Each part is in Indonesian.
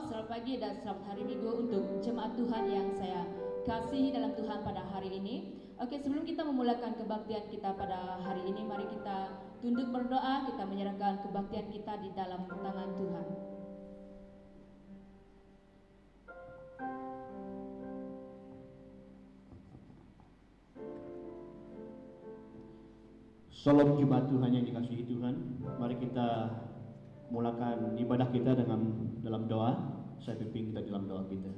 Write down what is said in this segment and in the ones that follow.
selamat pagi dan selamat hari Minggu untuk jemaat Tuhan yang saya kasihi dalam Tuhan pada hari ini. Oke, sebelum kita memulakan kebaktian kita pada hari ini, mari kita tunduk berdoa, kita menyerahkan kebaktian kita di dalam tangan Tuhan. Shalom jemaat Tuhan yang dikasihi Tuhan. Mari kita mulakan ibadah kita dalam doa. Saya pimpin kita dalam doa kita.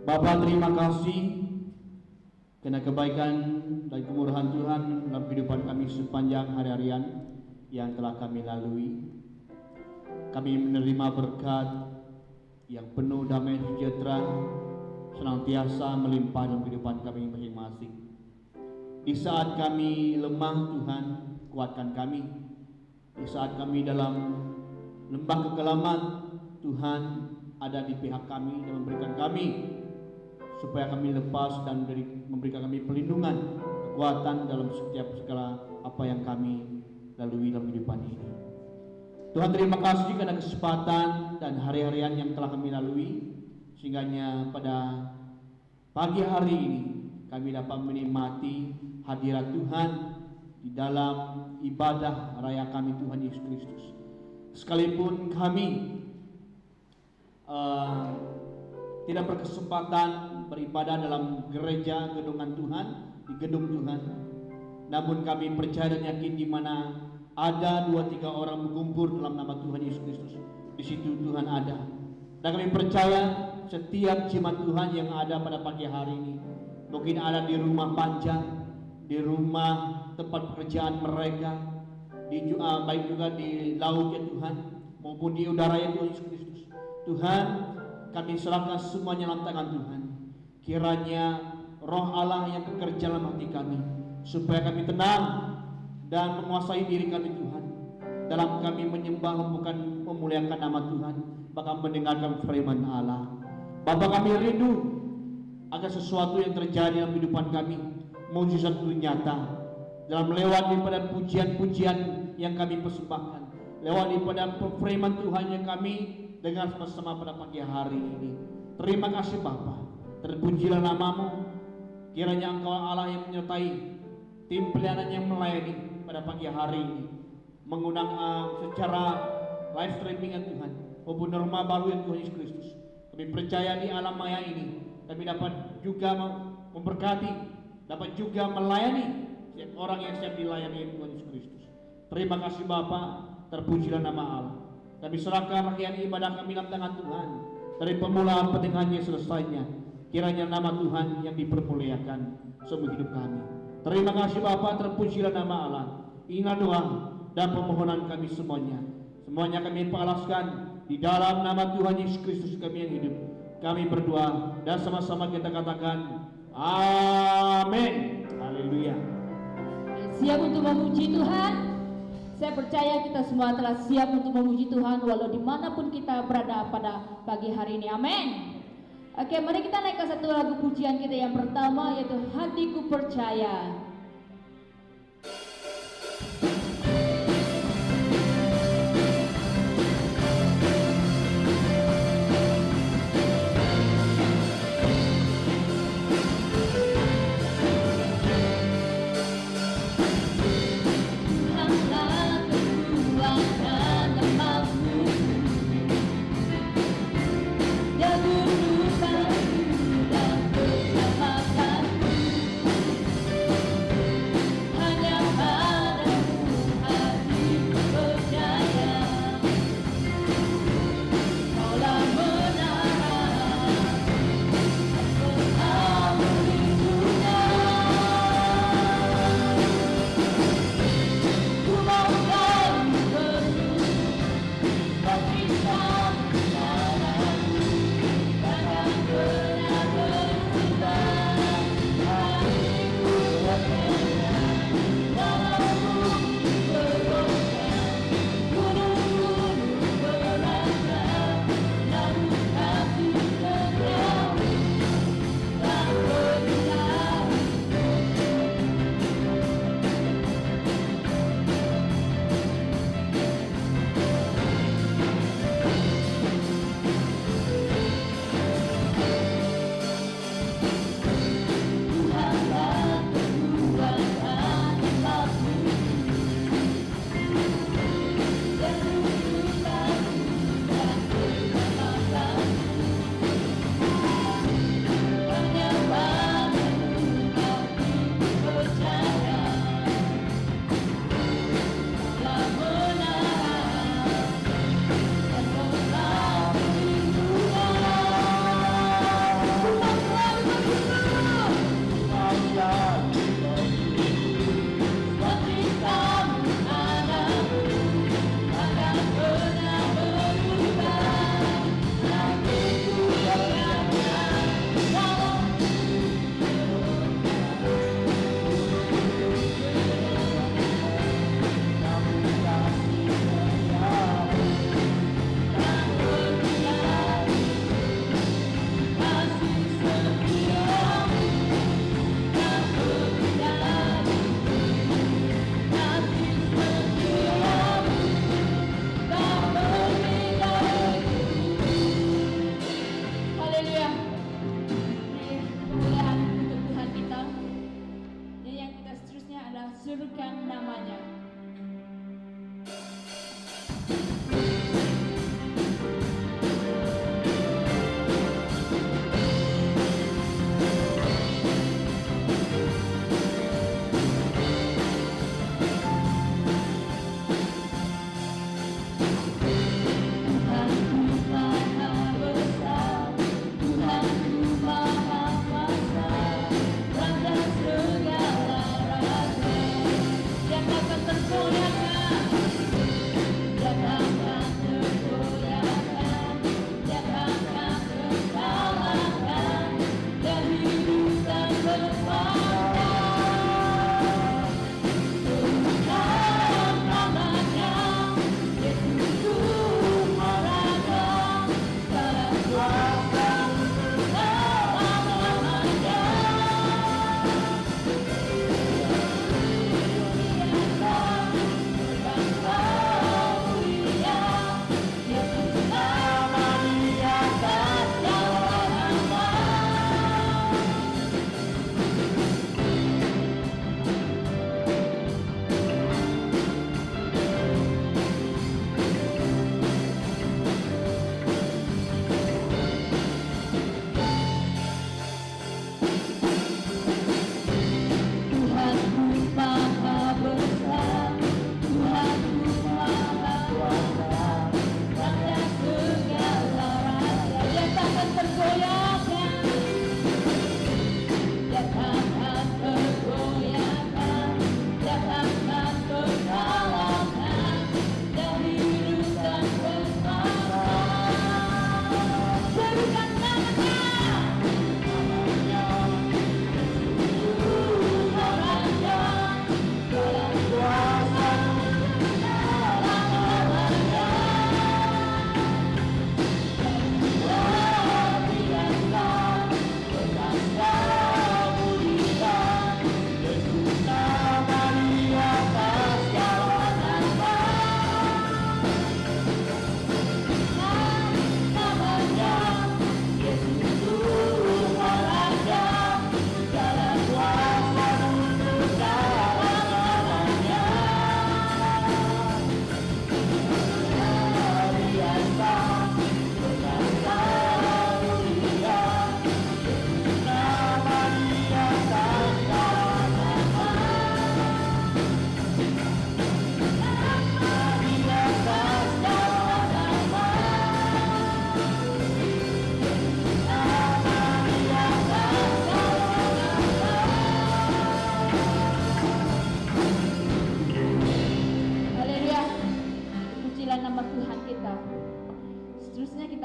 Bapa, terima kasih karena kebaikan dan kemurahan Tuhan dalam kehidupan kami sepanjang hari-harian yang telah kami lalui. Kami menerima berkat yang penuh damai sejahtera senantiasa melimpah dalam kehidupan kami masing-masing. Di saat kami lemah, Tuhan kuatkan kami. Di saat kami dalam lembah kekelaman, Tuhan ada di pihak kami dan memberikan kami supaya kami lepas dan memberikan kami pelindungan, kekuatan dalam setiap segala apa yang kami lalui dalam kehidupan ini. Tuhan, terima kasih karena kesempatan dan hari-harian yang telah kami lalui, sehingga pada pagi hari ini kami dapat menikmati hadirat Tuhan di dalam ibadah raya kami Tuhan Yesus Kristus. Sekalipun kami tidak berkesempatan beribadah dalam gereja gedungan Tuhan, di gedung Tuhan, namun kami percaya dan yakin di mana ada 2-3 orang berkumpul dalam nama Tuhan Yesus Kristus, di situ Tuhan ada. Dan kami percaya setiap jemaat Tuhan yang ada pada pagi hari ini, mungkin ada di rumah panjang, di rumah tempat pekerjaan mereka, baik juga di laut ya Tuhan, maupun di udara ya Tuhan Yesus Kristus. Tuhan, kami serahkan semuanya dalam tangan Tuhan. Kiranya Roh Allah yang bekerja dalam hati kami, supaya kami tenang dan menguasai diri kami Tuhan, dalam kami menyembah bukan memuliakan nama Tuhan, bahkan mendengarkan firman Allah. Bapa, kami rindu agar sesuatu yang terjadi dalam kehidupan kami, mujizat itu nyata dalam lewat daripada pujian-pujian yang kami persembahkan, lewat daripada firman Tuhan yang kami dengar sama-sama pada pagi hari ini. Terima kasih Bapa, terpujilah namamu. Kiranya Engkau Allah yang menyertai tim pelayanan yang melayani pada pagi hari ini, mengundang secara live streaming ya Tuhan, maupun norma baru yang Tuhan Yesus Kristus. Kami percaya di alam maya ini kami dapat juga memberkati, dapat juga melayani setiap orang yang siap dilayani Tuhan Yesus Kristus. Terima kasih Bapa, terpujilah nama Allah. Kami serahkan rangkaian ibadah kami dalam tangan Tuhan, dari permulaan pertengahannya selesainya. Kiranya nama Tuhan yang dipermuliakan seumur hidup kami. Terima kasih Bapa, terpujilah nama Allah. Inilah doa dan permohonan kami semuanya. Semuanya kami palaskan di dalam nama Tuhan Yesus Kristus kami yang hidup. Kami berdoa dan sama-sama kita katakan amin. Haleluya. Siap untuk memuji Tuhan? Saya percaya kita semua telah siap untuk memuji Tuhan walau dimanapun kita berada pada pagi hari ini. Amin. Oke, mari kita naik ke satu lagu pujian kita yang pertama, yaitu Hatiku Percaya. Dahulukan dan bersamakanku.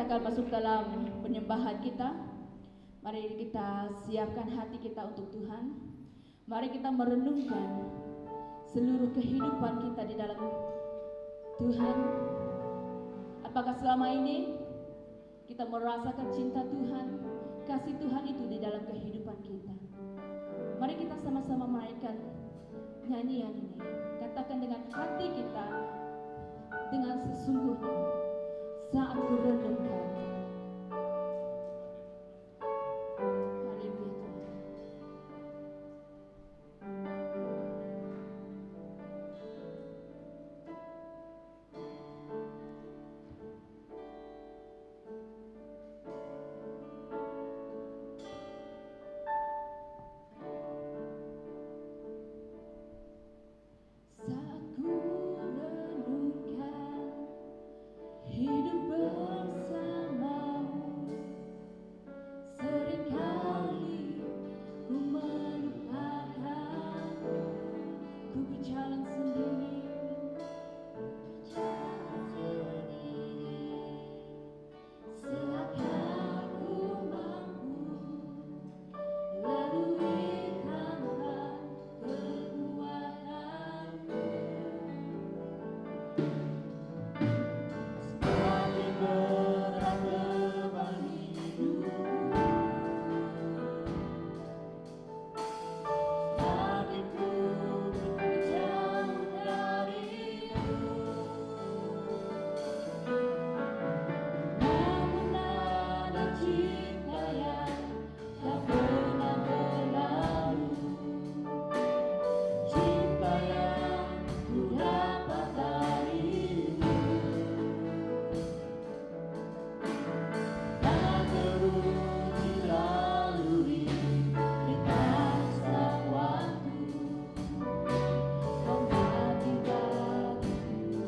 kita akan masuk dalam penyembahan kita. Mari kita siapkan hati kita untuk Tuhan. Mari kita merenungkan seluruh kehidupan kita di dalam Tuhan. Apakah selama ini kita merasakan cinta Tuhan, kasih Tuhan itu di dalam kehidupan kita? Mari kita sama-sama mainkan nyanyian ini. Katakan dengan hati kita, dengan sesungguhnya, saat ku renungkan. Haleluya Tuhan. Saat ku renungkan hidup bersamamu, seringkali ku melupakanmu. Ku berjalan sendiri, seakan ku mampu lalui tanpa kekuatanmu. Semakin berat beban hidupku, semakin ku jauh darimu. Namun ada cinta yang tak pernah berlalu, cinta yang ku dapat darimu. Tak teruji lalui rintangan setiap waktu, kau bagi-bagiku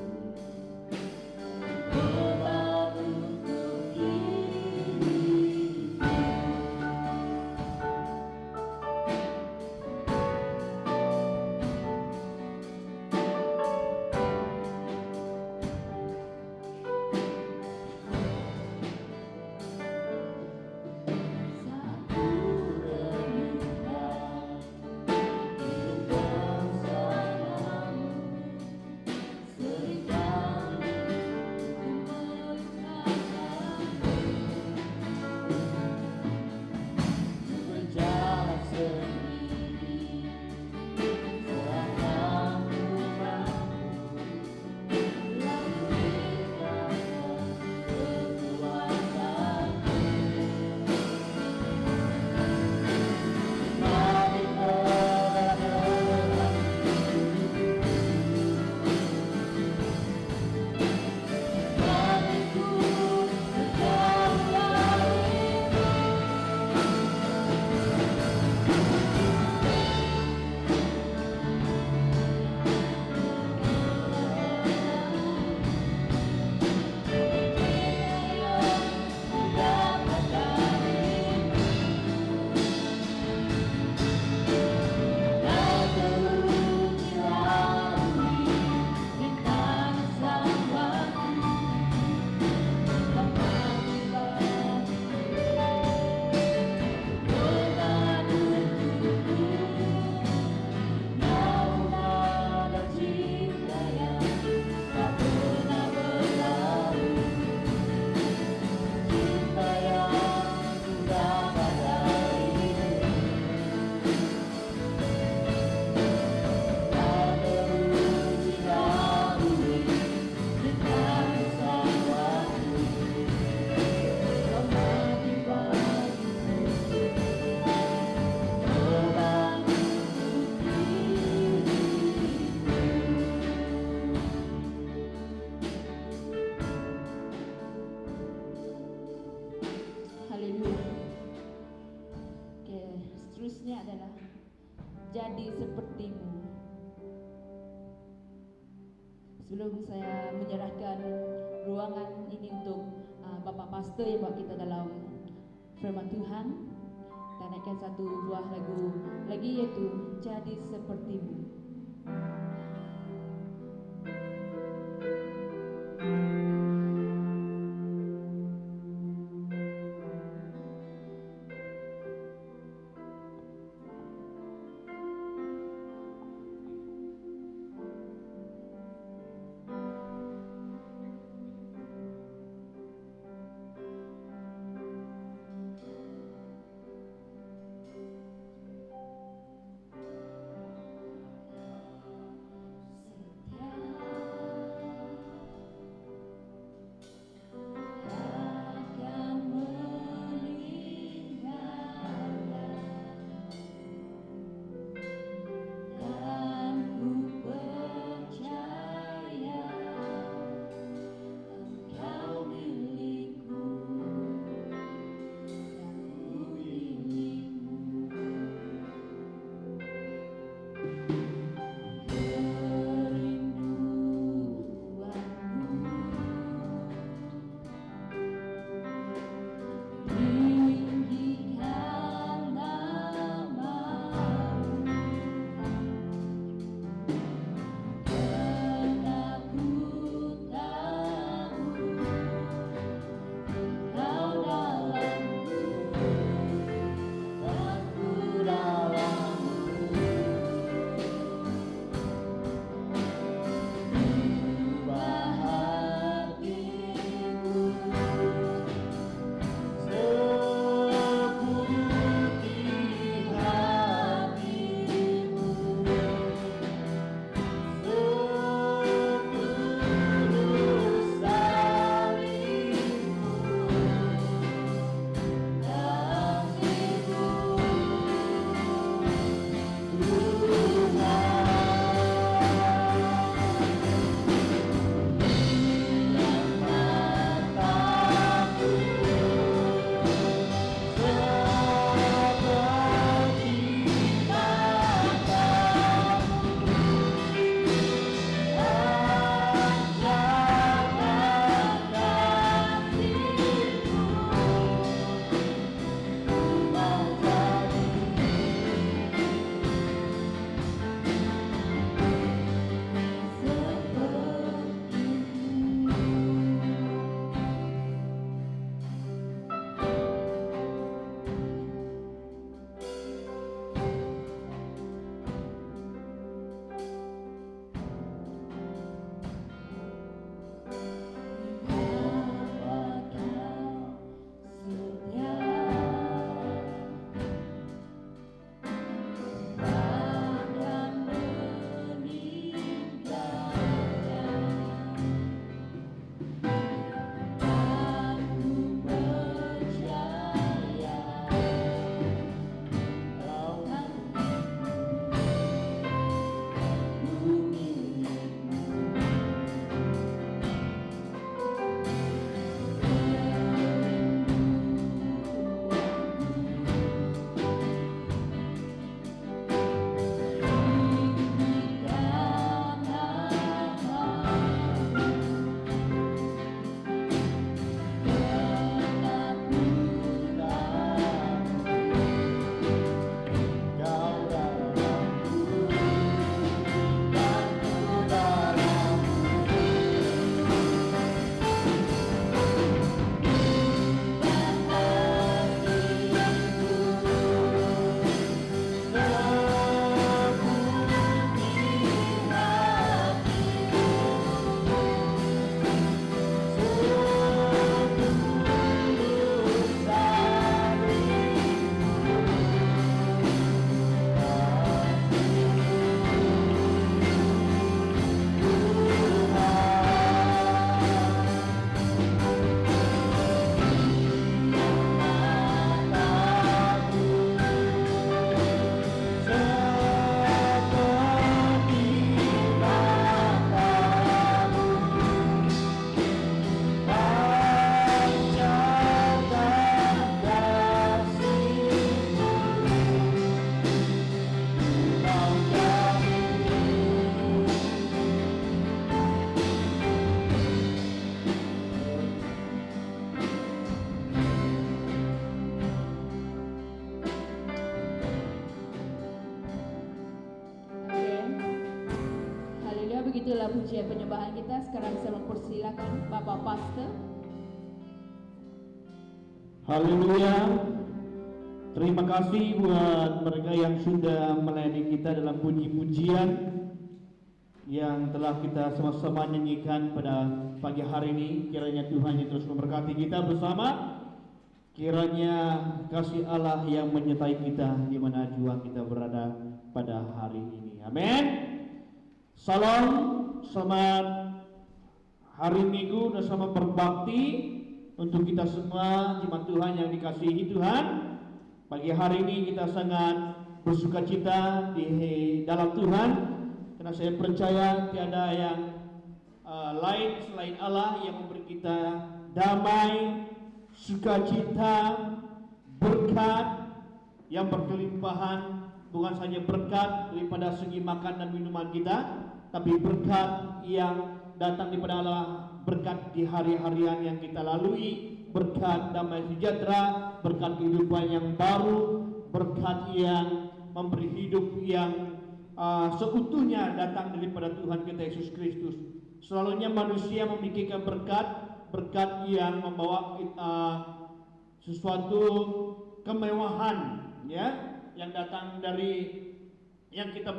beban untuk diriku. Saat ku renungkan hidup bersamamu, seringkali ku melupakanmu. Ku berjalan sendiri, seakan ku mampu lalui tanpa kekuatanmu. Semakin berat beban hidupku, semakin ku menjauh darimu. Haleluya. Oke, seterusnya adalah jadi sepertimu. Sebelum saya menyerahkan ruangan ini untuk Bapak Pastor yang bawa kita dalam firman Tuhan, kita naikkan satu buah lagu lagi, yaitu Jadi Sepertimu. sesudah pujian penyembahan kita, sekarang saya mempersilakan Bapak Pastor. Haleluya. Terima kasih buat mereka yang sudah melayani kita dalam puji-pujian yang telah kita sama-sama nyanyikan pada pagi hari ini. Kiranya Tuhan yang terus memberkati kita bersama. Kiranya kasih Allah yang menyertai kita di mana jua kita berada pada hari ini. Amin. Salam, selamat hari Minggu dan selamat berbakti untuk kita semua jemaat Tuhan yang dikasihi Tuhan. Pagi hari ini kita sangat bersuka cita di dalam Tuhan, karena saya percaya tiada yang lain selain Allah yang memberi kita damai, sukacita, berkat yang berkelimpahan. Bukan saja berkat daripada segi makan dan minuman kita, tapi berkat yang datang daripada Allah, berkat di hari-harian yang kita lalui, berkat damai sejahtera, berkat kehidupan yang baru, berkat yang memberi hidup yang seutuhnya datang daripada Tuhan kita Yesus Kristus. Selalunya manusia memikirkan berkat yang membawa sesuatu kemewahan, ya, yang datang dari yang kita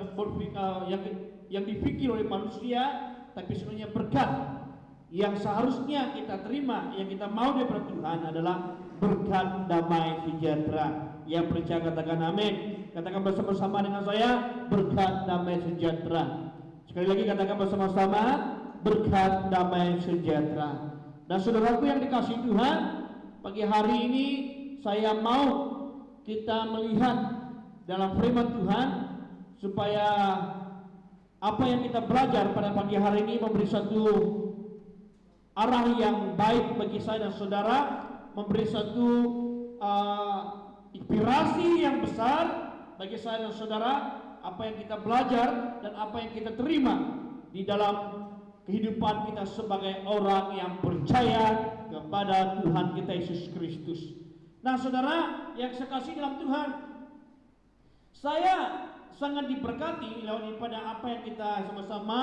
yang dipikir oleh manusia, tapi sebenarnya berkat yang seharusnya kita terima, yang kita mau daripada Tuhan adalah berkat damai sejahtera. Yang percaya katakan amin. Katakan bersama-sama dengan saya, berkat damai sejahtera. Sekali lagi katakan bersama-sama, berkat damai sejahtera. Dan saudaraku yang dikasihi Tuhan, pagi hari ini saya mau kita melihat dalam firman Tuhan, supaya apa yang kita belajar pada pagi hari ini memberi satu arah yang baik bagi saya dan saudara, memberi satu inspirasi yang besar bagi saya dan saudara, apa yang kita belajar dan apa yang kita terima di dalam kehidupan kita sebagai orang yang percaya kepada Tuhan kita Yesus Kristus. Nah saudara yang saya kasih dalam Tuhan, saya sangat diberkati daripada apa yang kita sama-sama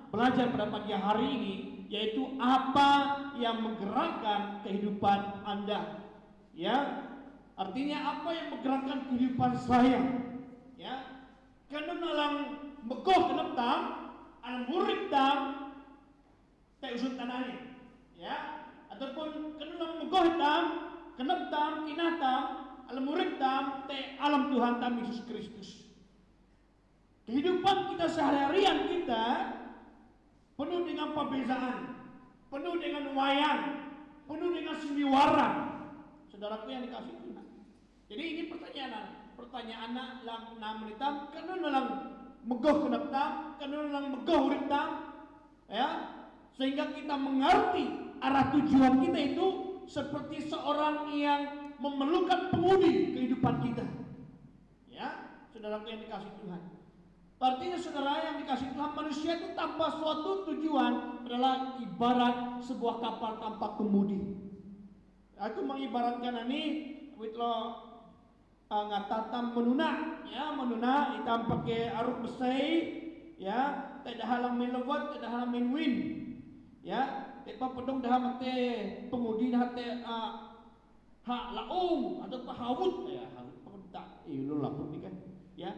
belajar pada pagi hari ini, yaitu apa yang menggerakkan kehidupan Anda. Ya, artinya apa yang menggerakkan kehidupan saya. Ya, karena dalam megoh keneptam, alam murid tam, tak usut tanahnya. Ya, ataupun karena dalam megoh tam, keneptam, kinatam, alam murid tam, te alam Tuhan tam Yesus Kristus. Kehidupan kita sehari-harian kita penuh dengan perbezaan, penuh dengan wayang, penuh dengan sandiwara. Saudaraku yang dikasih Tuhan. Jadi ini pertanyaan lang namelitam, kanu lang megoh kenaptam, kanu lang megoh uriptam, ya, sehingga kita mengerti arah tujuan kita itu seperti seorang yang memerlukan pemudi kehidupan kita. Ya, saudaraku yang dikasih Tuhan. Artinya saudara yang dikasih Tuhan, manusia itu tanpa suatu tujuan adalah ibarat sebuah kapal tanpa kemudi. Aku mengibaratkan ini, witlo ngatatam menuna, ya menuna hitam pakai aruk besi, ya tidak halang main lewat, tidak halang main win, ya tidak pedong dah mate pemudi dah te hak laung atau hawut, ya hawut tak, lu lapor ni kan, ya.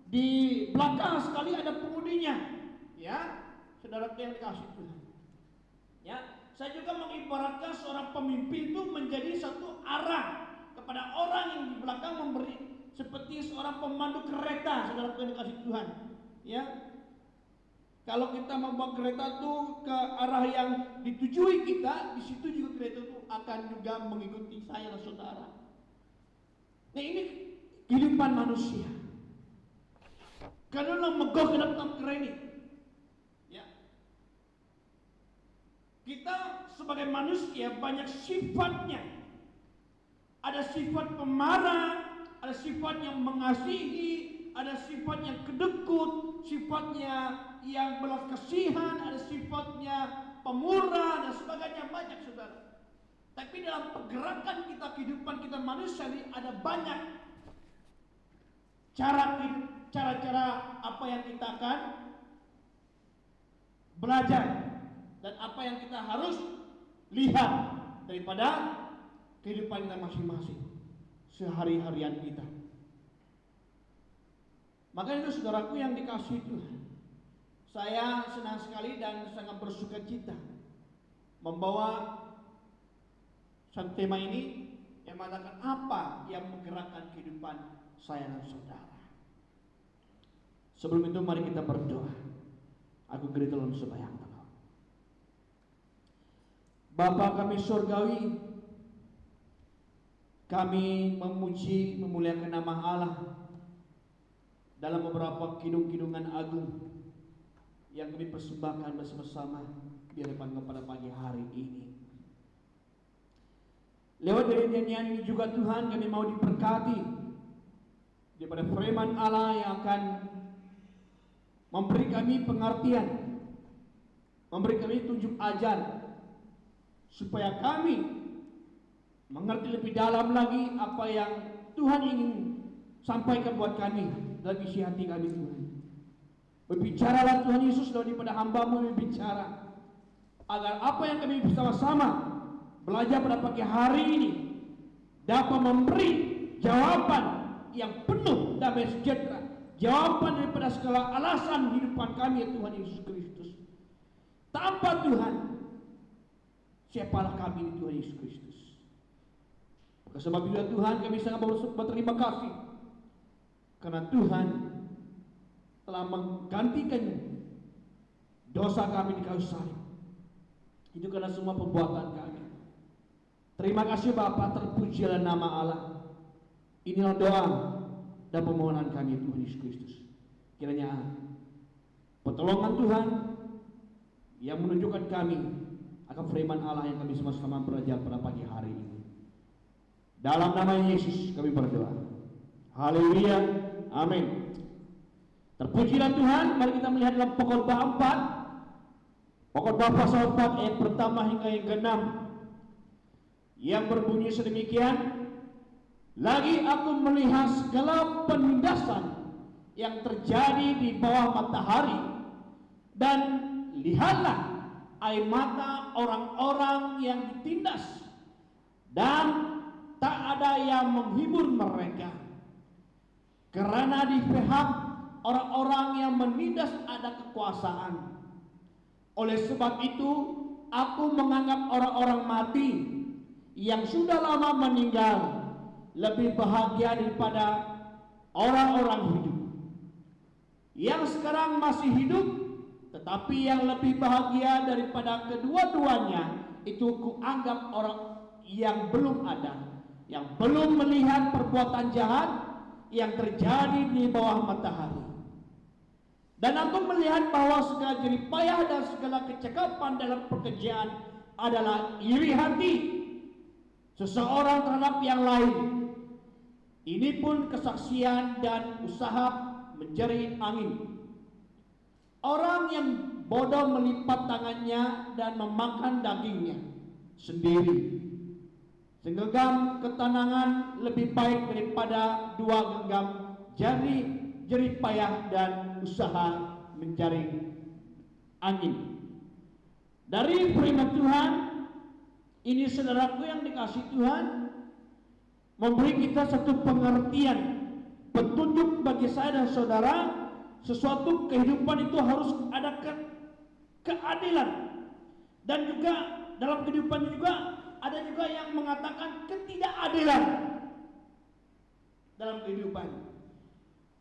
Di belakang sekali ada pengudinya, ya, saudara yang dikasih Tuhan. Ya, saya juga mengibaratkan seorang pemimpin itu menjadi satu arah kepada orang yang di belakang, memberi seperti seorang pemandu kereta, saudara yang dikasih Tuhan. Ya, kalau kita membawa kereta itu ke arah yang ditujui kita, di situ juga kereta itu akan juga mengikuti saya dan saudara. Nah ini kehidupan manusia. Karena megoh kenapa tam kereni, ya. Kita sebagai manusia banyak sifatnya. Ada sifat pemarah, ada sifat yang mengasihi, ada sifat yang kedekut, sifatnya yang belas kasihan, ada sifatnya pemurah dan sebagainya, banyak saudara. Tapi dalam pergerakan kita, kehidupan kita manusia ini ada banyak cara-cara apa yang kita akan belajar dan apa yang kita harus lihat daripada kehidupan kita masing-masing, sehari-harian kita. Maka itu saudaraku yang dikasihi Tuhan, saya senang sekali dan sangat bersuka cita membawa tema ini yang mengatakan apa yang menggerakkan kehidupan saya dan saudara. Sebelum itu mari kita berdoa. Aku gereja dalam sembahyang. Bapa kami surgawi, kami memuji memuliakan nama Allah dalam beberapa kidung-kidungan agung yang kami persembahkan bersama-sama di hadapan kepada pagi hari ini. Lewat dari nyanyian ini juga Tuhan, kami mau diberkati daripada firman Allah yang akan memberi kami pengertian, memberi kami tunjuk ajar, supaya kami mengerti lebih dalam lagi apa yang Tuhan ingin sampaikan buat kami dalam isi hati kami. Tuhan, berbicaralah Tuhan Yesus daripada hamba-Mu berbicara, agar apa yang kami bersama-sama belajar pada pagi hari ini dapat memberi jawaban yang penuh damai sejahtera, jawaban daripada segala alasan kehidupan kami ya Tuhan Yesus Kristus. Tanpa Tuhan, siapalah kami ini Tuhan Yesus Kristus. Maka sebab itu Tuhan, kami sangat berterima kasih karena Tuhan telah menggantikan dosa kami di kayu salib. Itu karena semua perbuatan kami. Terima kasih Bapa, terpujilah nama Allah. Inilah doa dan permohonan kami Tuhan Yesus Kristus. Kiranya pertolongan Tuhan yang menunjukkan kami akan firman Allah yang kami sama-sama belajar pada pagi hari ini. Dalam nama Yesus kami berdoa. Haleluya. Amin. Terpujilah Tuhan. Mari kita melihat dalam Pengkhotbah 4. Pengkhotbah pasal 4 ayat pertama hingga yang ke-6 yang berbunyi sedemikian. Lagi aku melihat segala penindasan yang terjadi di bawah matahari, dan lihatlah air mata orang-orang yang ditindas, dan tak ada yang menghibur mereka, karena di pihak orang-orang yang menindas ada kekuasaan. Oleh sebab itu aku menganggap orang-orang mati yang sudah lama meninggal lebih bahagia daripada orang-orang hidup yang sekarang masih hidup. Tetapi yang lebih bahagia daripada kedua-duanya itu kuanggap orang yang belum ada, yang belum melihat perbuatan jahat yang terjadi di bawah matahari. Dan aku melihat bahwa segala jerih payah dan segala kecekapan dalam pekerjaan adalah iri hati seseorang terhadap yang lain. Ini pun kesaksian dan usaha menjerit angin. Orang yang bodoh melipat tangannya dan memakan dagingnya sendiri. Segenggam ketenangan lebih baik daripada 2 genggam jerih payah dan usaha mencari angin. Dari firman Tuhan ini, saudaraku yang dikasihi Tuhan, memberi kita satu pengertian, petunjuk bagi saya dan saudara. Sesuatu kehidupan itu harus ada keadilan, dan juga dalam kehidupan juga ada juga yang mengatakan ketidakadilan dalam kehidupan.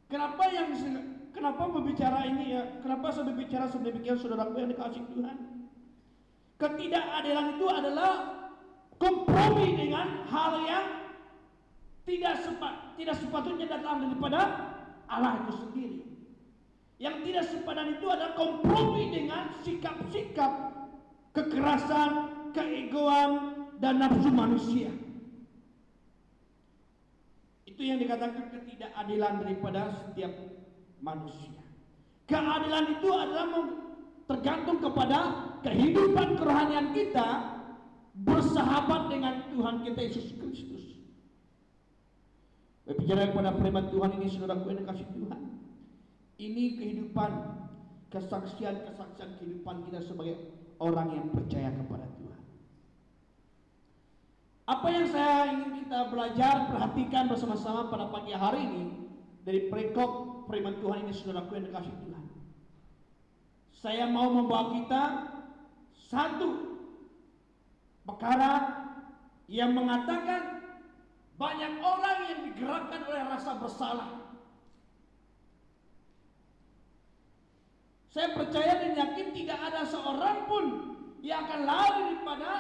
Kenapa berbicara ini ya? Kenapa saya berbicara sedemikian, saudaraku yang dikasihi Tuhan? Ketidakadilan itu adalah kompromi dengan hal yang tidak sepatutnya datang daripada Allah itu sendiri. Yang tidak sepadan itu adalah kompromi dengan sikap-sikap kekerasan, keegoan, dan nafsu manusia. Itu yang dikatakan ketidakadilan daripada setiap manusia. Keadilan itu adalah tergantung kepada kehidupan kerohanian kita bersahabat dengan Tuhan kita Yesus Kristus. Berbicara kepada firman Tuhan ini, saudaraku yang dikasihi Tuhan, ini kehidupan kesaksian kehidupan kita sebagai orang yang percaya kepada Tuhan. Apa yang saya ingin kita belajar, perhatikan bersama-sama pada pagi hari ini dari perikop firman Tuhan ini, saudaraku yang dikasihi Tuhan. Saya mau membawa kita satu perkara yang mengatakan banyak orang yang digerakkan oleh rasa bersalah. Saya percaya dan yakin tidak ada seorang pun yang akan lari daripada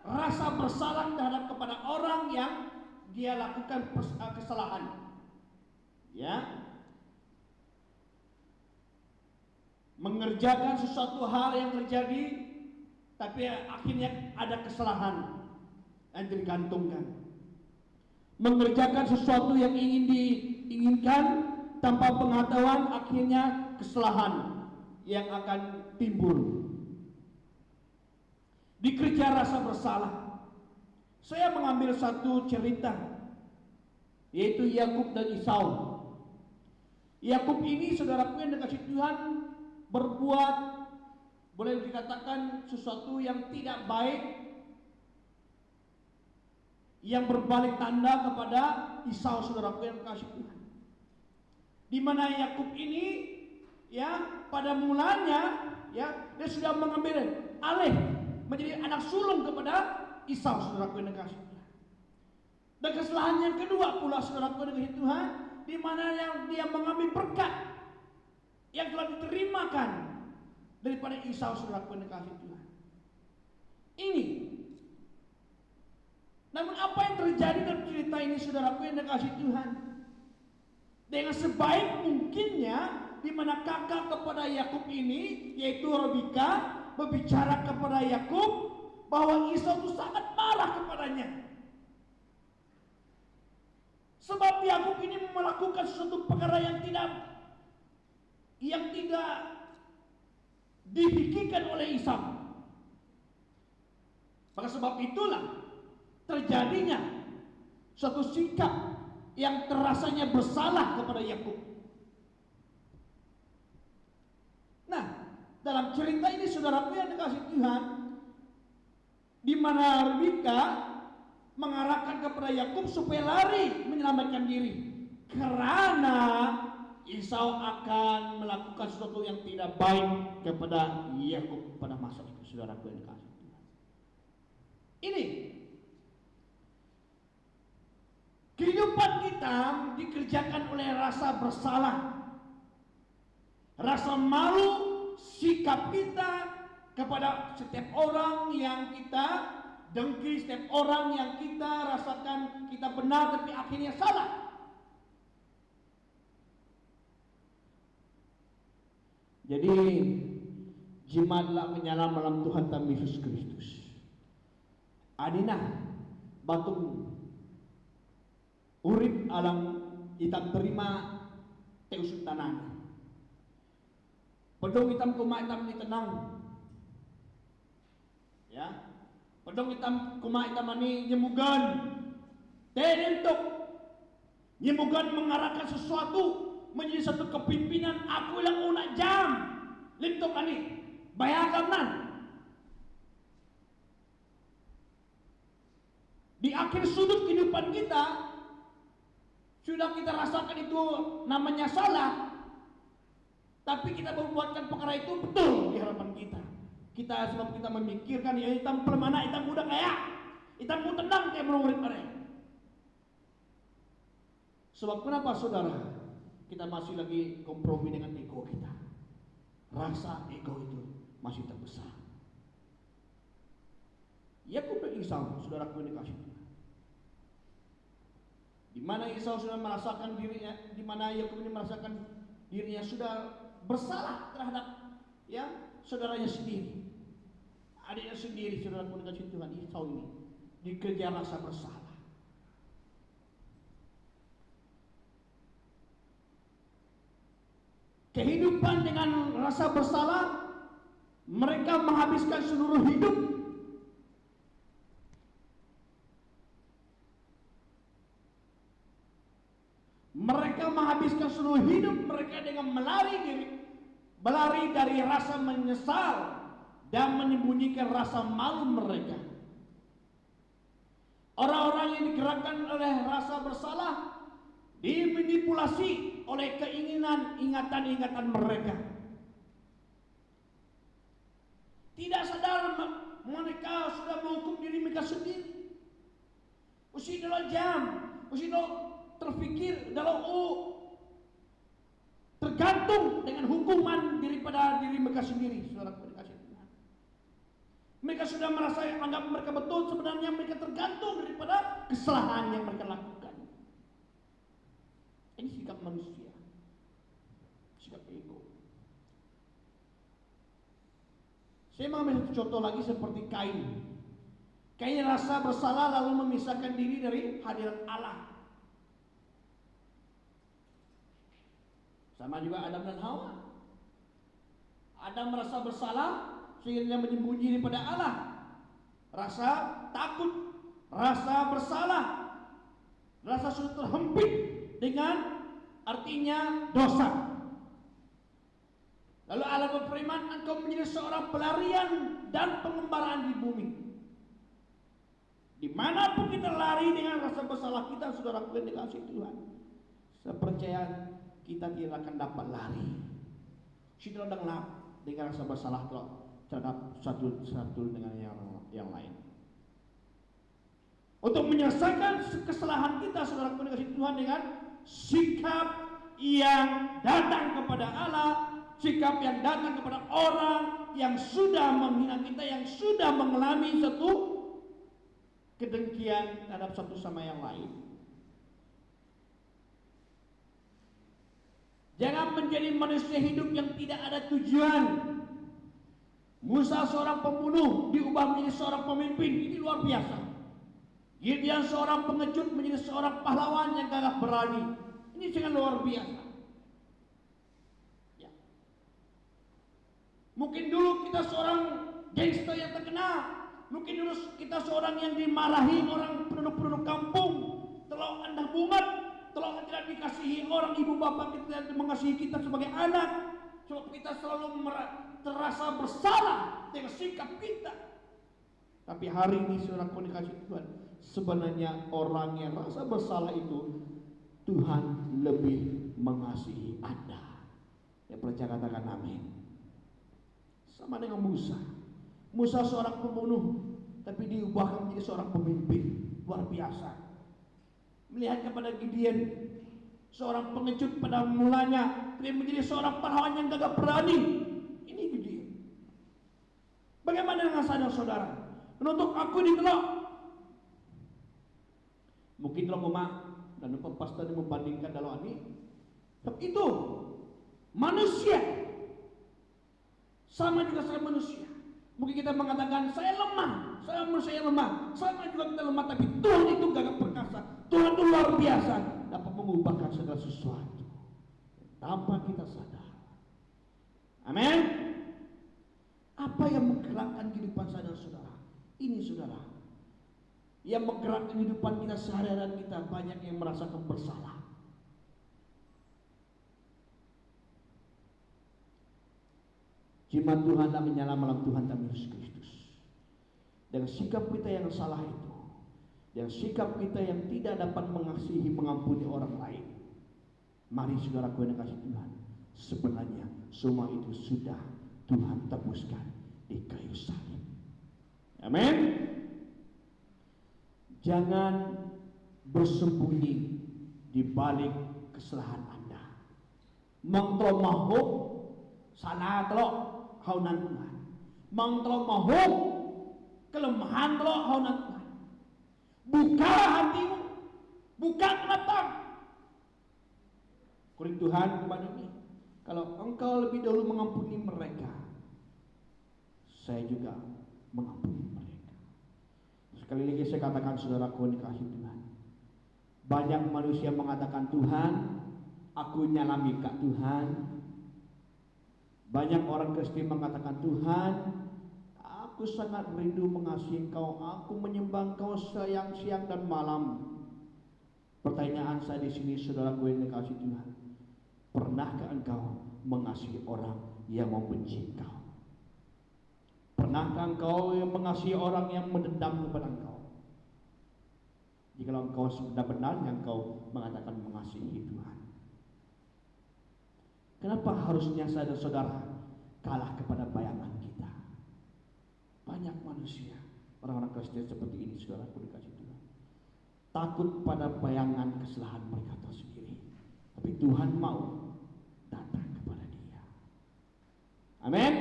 rasa bersalah terhadap kepada orang yang dia lakukan kesalahan. Ya, mengerjakan sesuatu hal yang terjadi, tapi akhirnya ada kesalahan yang digantungkan. Mengerjakan sesuatu yang ingin diinginkan tanpa pengetahuan, akhirnya kesalahan yang akan timbul. Dikejar rasa bersalah. Saya mengambil satu cerita, yaitu Yakub dan Esau. Yakub ini, saudaraku yang dikasihi Tuhan, berbuat, boleh dikatakan sesuatu yang tidak baik, yang berbalik tanda kepada Esau, saudaraku yang dikasihi Tuhan. Di mana Yakub ini, ya, pada mulanya, ya, dia sudah mengambil alih menjadi anak sulung kepada Esau, saudaraku yang dikasihi Tuhan. Dan kesalahan yang kedua pula, saudaraku yang dikasihi Tuhan, di mana yang dia mengambil berkat yang telah diterimakan daripada Esau, saudaraku yang dikasihi Tuhan. Ini. Namun apa yang terjadi dalam cerita ini, saudaraku yang dikasihi Tuhan? Dengan sebaik mungkinnya, di mana kakak kepada Yakub ini, yaitu Rebeka, berbicara kepada Yakub bahwa Esau itu sangat marah kepadanya. Sebab Yakub ini melakukan sesuatu perkara yang tidak dipikirkan oleh Esau. Maka sebab itulah terjadinya suatu sikap yang terasanya bersalah kepada Yakub. Nah, dalam cerita ini, saudaraku yang dikasihi Tuhan, di mana Rebeka mengarahkan kepada Yakub supaya lari menyelamatkan diri, karena Esau akan melakukan sesuatu yang tidak baik kepada Yakub pada masa itu, saudaraku yang dikasihi Tuhan. Ini kehidupan kita dikerjakan oleh rasa bersalah, rasa malu, sikap kita kepada setiap orang yang kita dengki, setiap orang yang kita rasakan kita benar tapi akhirnya salah. Jadi jimatlah menyalam dalam Tuhan kami Yesus Kristus. Adinah batu urip alang itam terima teusut tanah. Pedong hitam kuma hitam ni tenang. Ya. Pedong hitam kuma hitam ani nyemugan. Tenentok. Nyemugan mengarahkan sesuatu menjadi satu kepimpinan aku yang una jam. Lintok ani bayagan nan. Di akhir sudut kehidupan kita sudah kita rasakan itu namanya salah. Tapi kita membuatkan perkara itu betul di hadapan kita. Kita sebab kita memikirkan ya hitam permana, hitam muda kaya, hitam pun tenang kayak menurut mereka. Sebab kenapa, saudara? Kita masih lagi kompromi dengan ego kita. Rasa ego itu masih terbesar. Yakub dan Esau, saudaraku yang dikasihi Tuhan. Di mana Esau sudah merasakan dirinya, di mana Yakub ini merasakan dirinya sudah bersalah terhadap ya saudaranya sendiri, adiknya sendiri, saudaraku yang dikasihi Tuhan. Esau ini dikejar rasa bersalah. Kehidupan dengan rasa bersalah, mereka menghabiskan seluruh hidup. Mereka menghabiskan seluruh hidup mereka dengan melari berlari dari rasa menyesal dan menyembunyikan rasa malu mereka. Orang-orang yang digerakkan oleh rasa bersalah dimanipulasi oleh keinginan ingatan-ingatan mereka. Tidak sadar mereka sudah menghukum diri mereka sendiri. Mesti dalam jam, mesti terfikir dalam tergantung dengan hukuman daripada diri mereka sendiri. Saudara kasih Tuhan, mereka sudah merasa anggap mereka betul, sebenarnya mereka tergantung daripada kesalahan yang mereka lakukan. Ini sikap manusia, sikap ego. Saya mengambil satu contoh lagi seperti Kain. Kain rasa bersalah lalu memisahkan diri dari hadirat Allah. Sama juga Adam dan Hawa. Adam merasa bersalah sehingga menyembunyi daripada Allah. Rasa takut, rasa bersalah, rasa sudah terhempit dengan artinya dosa. Lalu Allah berfirman, engkau menjadi seorang pelarian dan pengembaraan di bumi. Dimanapun kita lari dengan rasa bersalah kita, saudara dikasih Tuhan, saya percaya kita tidak akan dapat lari. Kita dengar dengan rasa bersalah terhadap satu dengan yang lain. Untuk menyelesaikan kesalahan kita, saudara dikasih Tuhan, dengan sikap yang datang kepada Allah, sikap yang datang kepada orang yang sudah menghina kita, yang sudah mengalami satu kedengkian terhadap satu sama yang lain. Jangan menjadi manusia hidup yang tidak ada tujuan. Musa seorang pembunuh diubah menjadi seorang pemimpin, ini luar biasa. Gideon seorang pengecut menjadi seorang pahlawan yang gagah berani, ini sangat luar biasa. Ya. Mungkin dulu kita seorang gangster yang terkenal, mungkin dulu kita seorang yang dimarahi orang penduduk kampung, terlalu rendah bungat, terlalu tidak dikasihi orang, ibu bapak kita tidak mengasihi kita sebagai anak. Sebab kita selalu terasa bersalah dengan sikap kita. Tapi hari ini saudaraku dikasih Tuhan, sebenarnya orang yang rasa bersalah itu Tuhan lebih mengasihi Anda. Ya, percaya katakan amin. Sama dengan Musa. Musa seorang pembunuh, tapi diubahkan menjadi seorang pemimpin. Luar biasa. Melihat kepada Gideon, seorang pengecut pada mulanya, dia menjadi seorang pahlawan yang gagah berani. Ini Gideon. Bagaimana dengan saudara-saudara? Menuntut aku ditelok. Mungkin kalau mak dan pastor membandingkan dalam ini, tapi itu manusia. Sama juga saya manusia. Mungkin kita mengatakan saya lemah, saya manusia yang lemah. Sama juga kita lemah, tapi Tuhan itu gagah perkasa. Tuhan itu luar biasa, dapat mengubahkan segala sesuatu tanpa kita sadar. Amin. Apa yang menggerakkan kehidupan saudara-saudara? Ini saudara, yang menggerakkan kehidupan kita sehari-hari kita, banyak yang merasakan bersalah. Jimat Tuhan tak menyala malam Tuhan tak Yesus Kristus. Dengan sikap kita yang salah itu, dengan sikap kita yang tidak dapat mengasihi, mengampuni orang lain, mari saudaraku yang kasih Tuhan, sebenarnya semua itu sudah Tuhan tebuskan di kayu salib. Amin. Jangan bersembunyi di balik kesalahan Anda. Mengtolong mahuk salah telok haunan Tuhan. Mengtolong mahuk kelemahan telok haunan Tuhan. Buka hatimu, buka mata. Kuring Tuhan kepada ini, kalau engkau lebih dahulu mengampuni mereka, saya juga mengampuni mereka. Sekali lagi saya katakan saudaraku dikasih Tuhan, banyak manusia mengatakan Tuhan, aku nyalami Kak Tuhan. Banyak orang Kristen mengatakan Tuhan, aku sangat rindu mengasihi Engkau, aku menyembah Engkau siang dan malam. Pertanyaan saya di sini saudaraku yang dikasih Tuhan, pernahkah engkau mengasihi orang yang membenci engkau? Pernahkah engkau yang mengasihi orang yang mendendam kepada engkau? Jikalau engkau sebenar-benarnya engkau mengatakan mengasihi Tuhan, kenapa harusnya saudara-saudara kalah kepada bayangan kita? Banyak manusia, orang-orang Kristen seperti ini, saudaraku dikasih Tuhan, takut pada bayangan kesalahan mereka tersendiri. Tapi Tuhan mau datang kepada dia. Amin.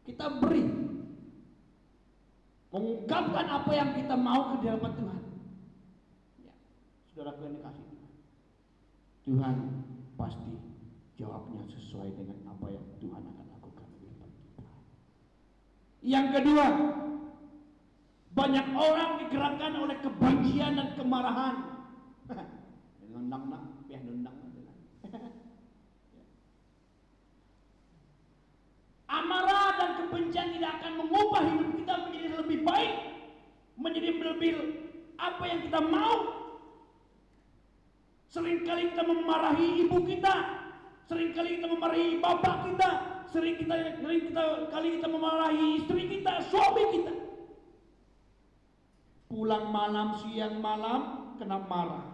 Kita beri, mengungkapkan apa yang kita mau ke hadapan Tuhan. Ya, saudaraku yang dikasih Tuhan, Tuhan pasti jawabnya sesuai dengan apa yang Tuhan akan lakukan di depan kita. Yang kedua, banyak orang digerakkan oleh kebencian dan kemarahan. Nendang-nendang, ya nendang. Amarah dan kebencian tidak akan mengubah hidup kita menjadi lebih baik, menjadi lebih apa yang kita mau. Seringkali kita memarahi ibu kita, seringkali kita memarahi bapak kita, seringkali kita memarahi istri kita, suami kita. Pulang malam, siang malam, kena marah.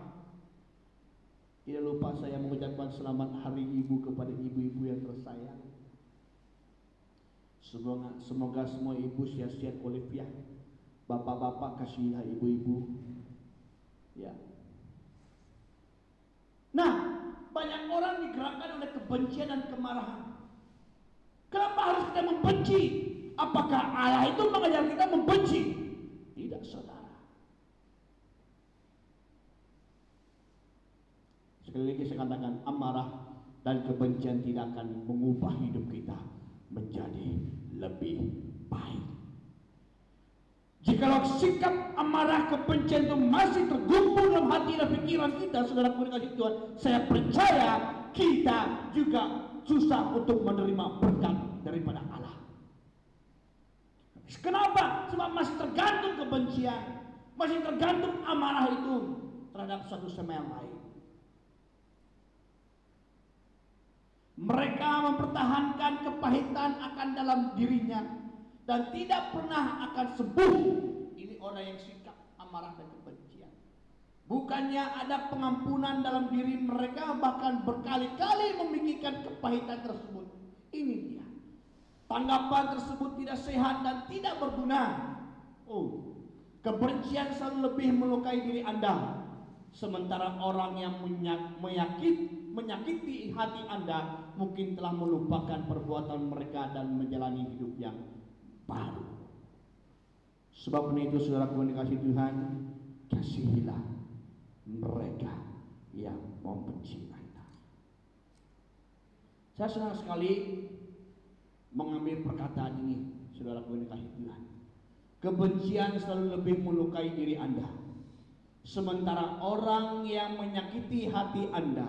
Tidak lupa saya mengucapkan selamat hari ibu kepada ibu-ibu yang tersayang. Semoga semua ibu sehat-sehat walafiat. Bapak-bapak kasihilah ibu-ibu. Ya. Nah, banyak orang digerakkan oleh kebencian dan kemarahan. Kenapa harus kita membenci? Apakah Allah itu mengajar kita membenci? Tidak, saudara. Sekali lagi saya katakan, amarah dan kebencian tidak akan mengubah hidup kita menjadi lebih baik. Jikalau sikap amarah kebencian itu masih tergumpul dalam hati dan pikiran kita, saudara kasih Tuhan, saya percaya kita juga susah untuk menerima berkat daripada Allah. Kenapa? Sebab masih tergantung kebencian, masih tergantung amarah itu terhadap satu sama yang lain. Mereka mempertahankan kepahitan akan dalam dirinya dan tidak pernah akan sembuh. Ini orang yang sikap amarah dan kebencian. Bukannya ada pengampunan dalam diri mereka, bahkan berkali-kali memikirkan kepahitan tersebut. Ini dia. Tanggapan tersebut tidak sehat dan tidak berguna. Kebencian selalu lebih melukai diri Anda, sementara orang yang menyakiti hati Anda mungkin telah melupakan perbuatan mereka dan menjalani hidup yang baru. Sebab itu saudaraku yang dikasihi Tuhan, kasihilah mereka yang membenci Anda. Saya senang sekali mengambil perkataan ini, saudaraku yang dikasihi Tuhan. Kebencian selalu lebih melukai diri Anda, sementara orang yang menyakiti hati Anda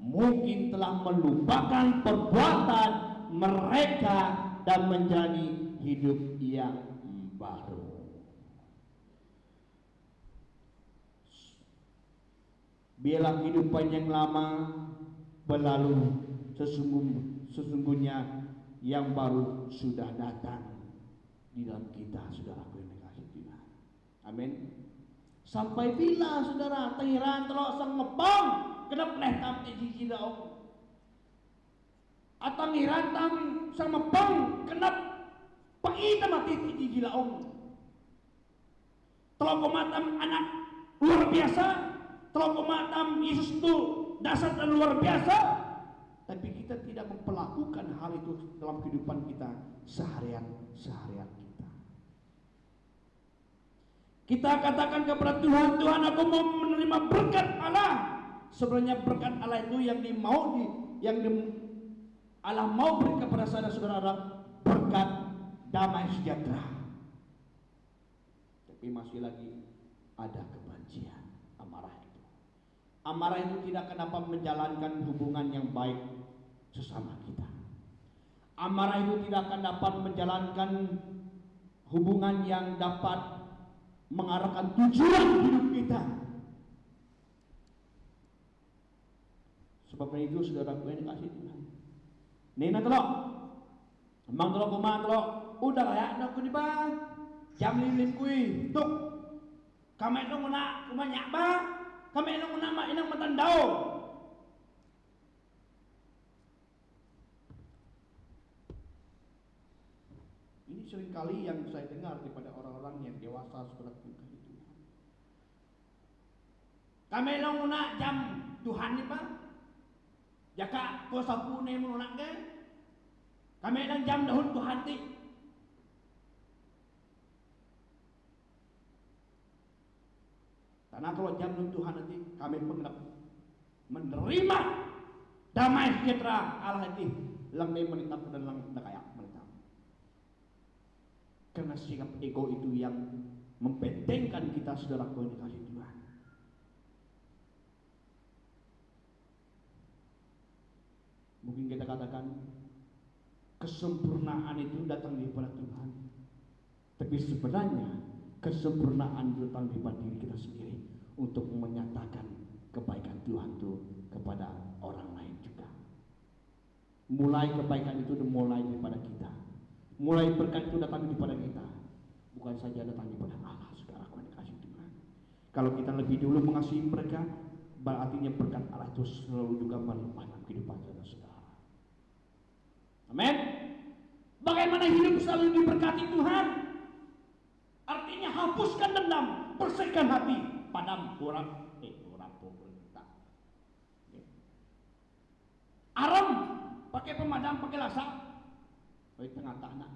mungkin telah melupakan perbuatan mereka dan menjalani hidup yang baru. Biarlah kehidupan yang lama berlalu, sesungguhnya yang baru sudah datang di dalam kita, saudaraku yang dikasihi Tuhan. Amin. Sampai bila saudara tehiran telok sang ngepong kenap leh tam jiji daong, atau ngiran tam sang ngepong kenap pai mati jiji daong. Telok komatam anak luar biasa, telok komatam Yesus itu dasar dan luar biasa, tapi kita tidak memperlakukan hal itu dalam kehidupan kita seharian kita. Kita katakan kepada Tuhan, Tuhan aku mau menerima berkat Allah. Sebenarnya berkat Allah itu Allah mau beri kepada saudara-saudara adalah berkat damai sejahtera. Tapi masih lagi ada kebencian, amarah itu. Amarah itu tidak akan dapat menjalankan hubungan yang baik sesama kita. Amarah itu tidak akan dapat menjalankan hubungan yang dapat mengarahkan tujuan hidup kita. Sebab itu saudaraku yang dikasihi Tuhan, Nina telok. Emang telok kumah telok. Udah lah ya, nak kuni ba. Jam lilin kui. Tuk. Kami nung nak kumanyak ba. Kami nung nama inang matandao. Ini seringkali yang saya dengar daripada orang-orang yang dewasa sekolah Tuhan itu. Kami nung nak jam Tuhan ni ba. Jaka kuasa pune menunak ke. Kami nang jam dahun Tuhan ti. Karena kalau jam Tuhan nanti kami mengenap menerima damai sejahtera Allah nanti langai menitap dan lang kayak menitap. Karena sikap ego itu yang membentengkan kita saudaraku yang dikasih Tuhan. Mungkin kita katakan kesempurnaan itu datang daripada Tuhan. Tapi sebenarnya kesempurnaan itu datang daripada diri kita sendiri untuk menyatakan kebaikan Tuhan itu kepada orang lain juga. Mulai kebaikan itu dimulai daripada kita. Mulai berkat itu datang daripada kita. Bukan saja datang daripada Allah, saudara yang dikasih Tuhan. Kalau kita lebih dulu mengasihi mereka, berartinya berkat Allah itu selalu juga melimpah dalam kehidupan saudara. Amin. Bagaimana hidup selalu diberkati Tuhan? Artinya hapuskan dendam, bersihkan hati, padam orang tak. Aram pakai pemadam, pakai lasak, baik tengah tanah.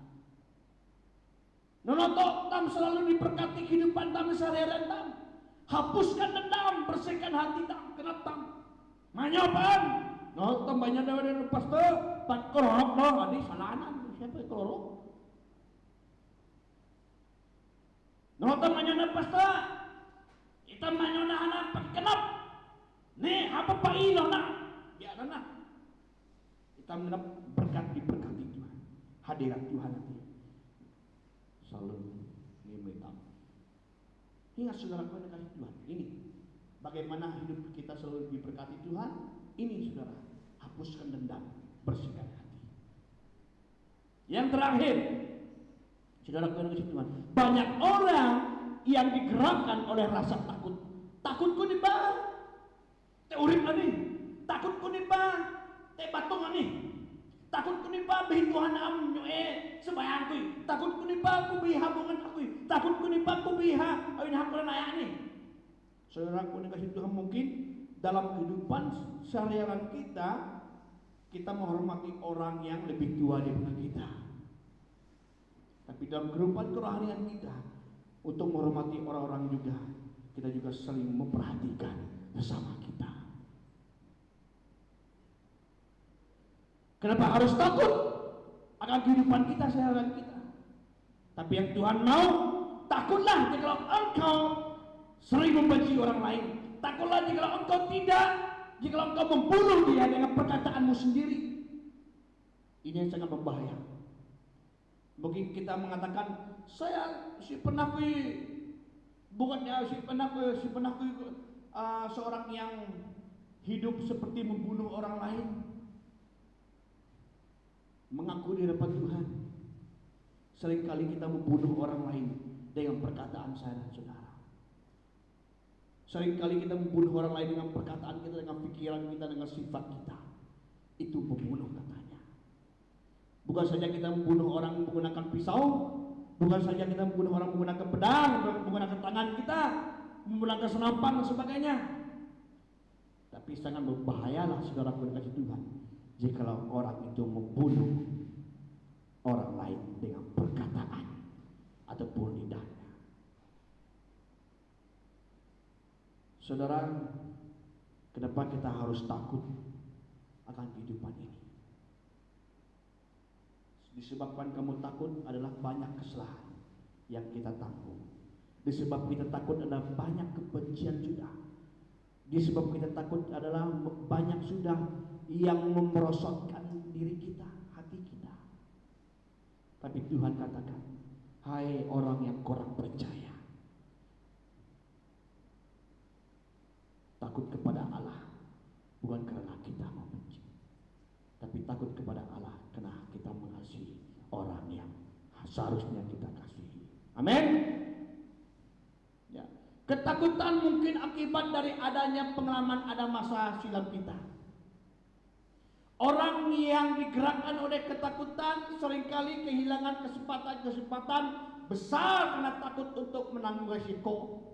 Nonotok tam selalu diberkati kehidupan tam sehari-hari tam. Hapuskan dendam, bersihkan hati tam, kenapa tam? Manyopan, no tambahnya dari lepas tu, pat korok no, adi salanan siapa yang korok? No tambahnya lepas tu. Kita manyona anak kenap. Nih apa pak ilo nak? Ya nak. Kita menap berkat diberkati Tuhan. Hadirat Tuhan nanti selalu ngimitam. Ingat saudara kau kasih Tuhan. Ini bagaimana hidup kita selalu diberkati Tuhan. Ini saudara, hapuskan dendam, bersihkan hati. Yang terakhir, saudara kau kasih Tuhan. Banyak orang yang digerakkan oleh rasa takut. Takutku ni ba? Te urip ani. Takutku ni ba? Te batung ani. Takutku ni ba bihin Tuhan am nyoe sebayang ku. Takutku ni ba ku biha bungan aku. Takutku ni ba ku biha awin hakul naya ni. Saudaraku ni kasih Tuhan, mungkin dalam kehidupan sehari-hari kita menghormati orang yang lebih tua daripada kita. Tapi dalam kehidupan kerohanian kita, untuk menghormati orang-orang juga, kita juga saling memperhatikan bersama kita. Kenapa harus takut akan kehidupan kita sehari-hari kita? Tapi yang Tuhan mau, takutlah jika engkau sering membenci orang lain. Takutlah jika engkau tidak, jika engkau membunuh dia dengan perkataanmu sendiri. Ini yang sangat berbahaya. Mungkin kita mengatakan, saya si penakui, bukannya si penakui seorang yang hidup seperti membunuh orang lain, mengaku di hadapan Tuhan. Seringkali kita membunuh orang lain dengan perkataan saya dan saudara. Seringkali kita membunuh orang lain dengan perkataan kita, dengan pikiran kita, dengan sifat kita. Itu membunuh katanya. Bukan saja kita membunuh orang menggunakan pisau, bukan saja kita membunuh orang menggunakan pedang, menggunakan tangan kita, menggunakan senapan dan sebagainya. Tapi sangat berbahayalah saudaraku dikasih Tuhan, jikalau orang itu membunuh orang lain dengan perkataan ataupun lidahnya. Saudara, kenapa kita harus takut akan kehidupan ini? Disebabkan kamu takut adalah banyak kesalahan yang kita tanggung. Disebab kita takut adalah banyak kebencian sudah. Disebab kita takut adalah banyak sudah yang memerosotkan diri kita, hati kita. Tapi Tuhan katakan, hai orang yang kurang percaya, takut kepada Allah bukan karena kita membenci, tapi takut takut kepada Allah karena kita mengasihi orang yang seharusnya kita kasihi. Amin. Ya. Ketakutan mungkin akibat dari adanya pengalaman ada masa silam kita. Orang yang digerakkan oleh ketakutan seringkali kehilangan kesempatan besar karena takut untuk menanggung resiko.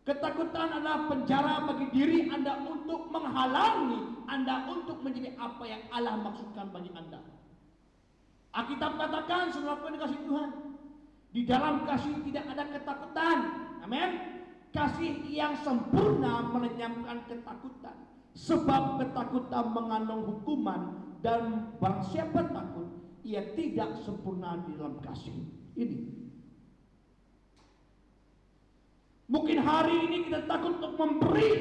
Ketakutan adalah penjara bagi diri Anda untuk menghalangi Anda untuk menjadi apa yang Allah maksudkan bagi Anda. Alkitab katakan, saudara dikasih Tuhan, di dalam kasih tidak ada ketakutan. Amin. Kasih yang sempurna melenyapkan ketakutan, sebab ketakutan mengandung hukuman, dan barang siapa takut, ia tidak sempurna di dalam kasih. Ini mungkin hari ini kita takut untuk memberi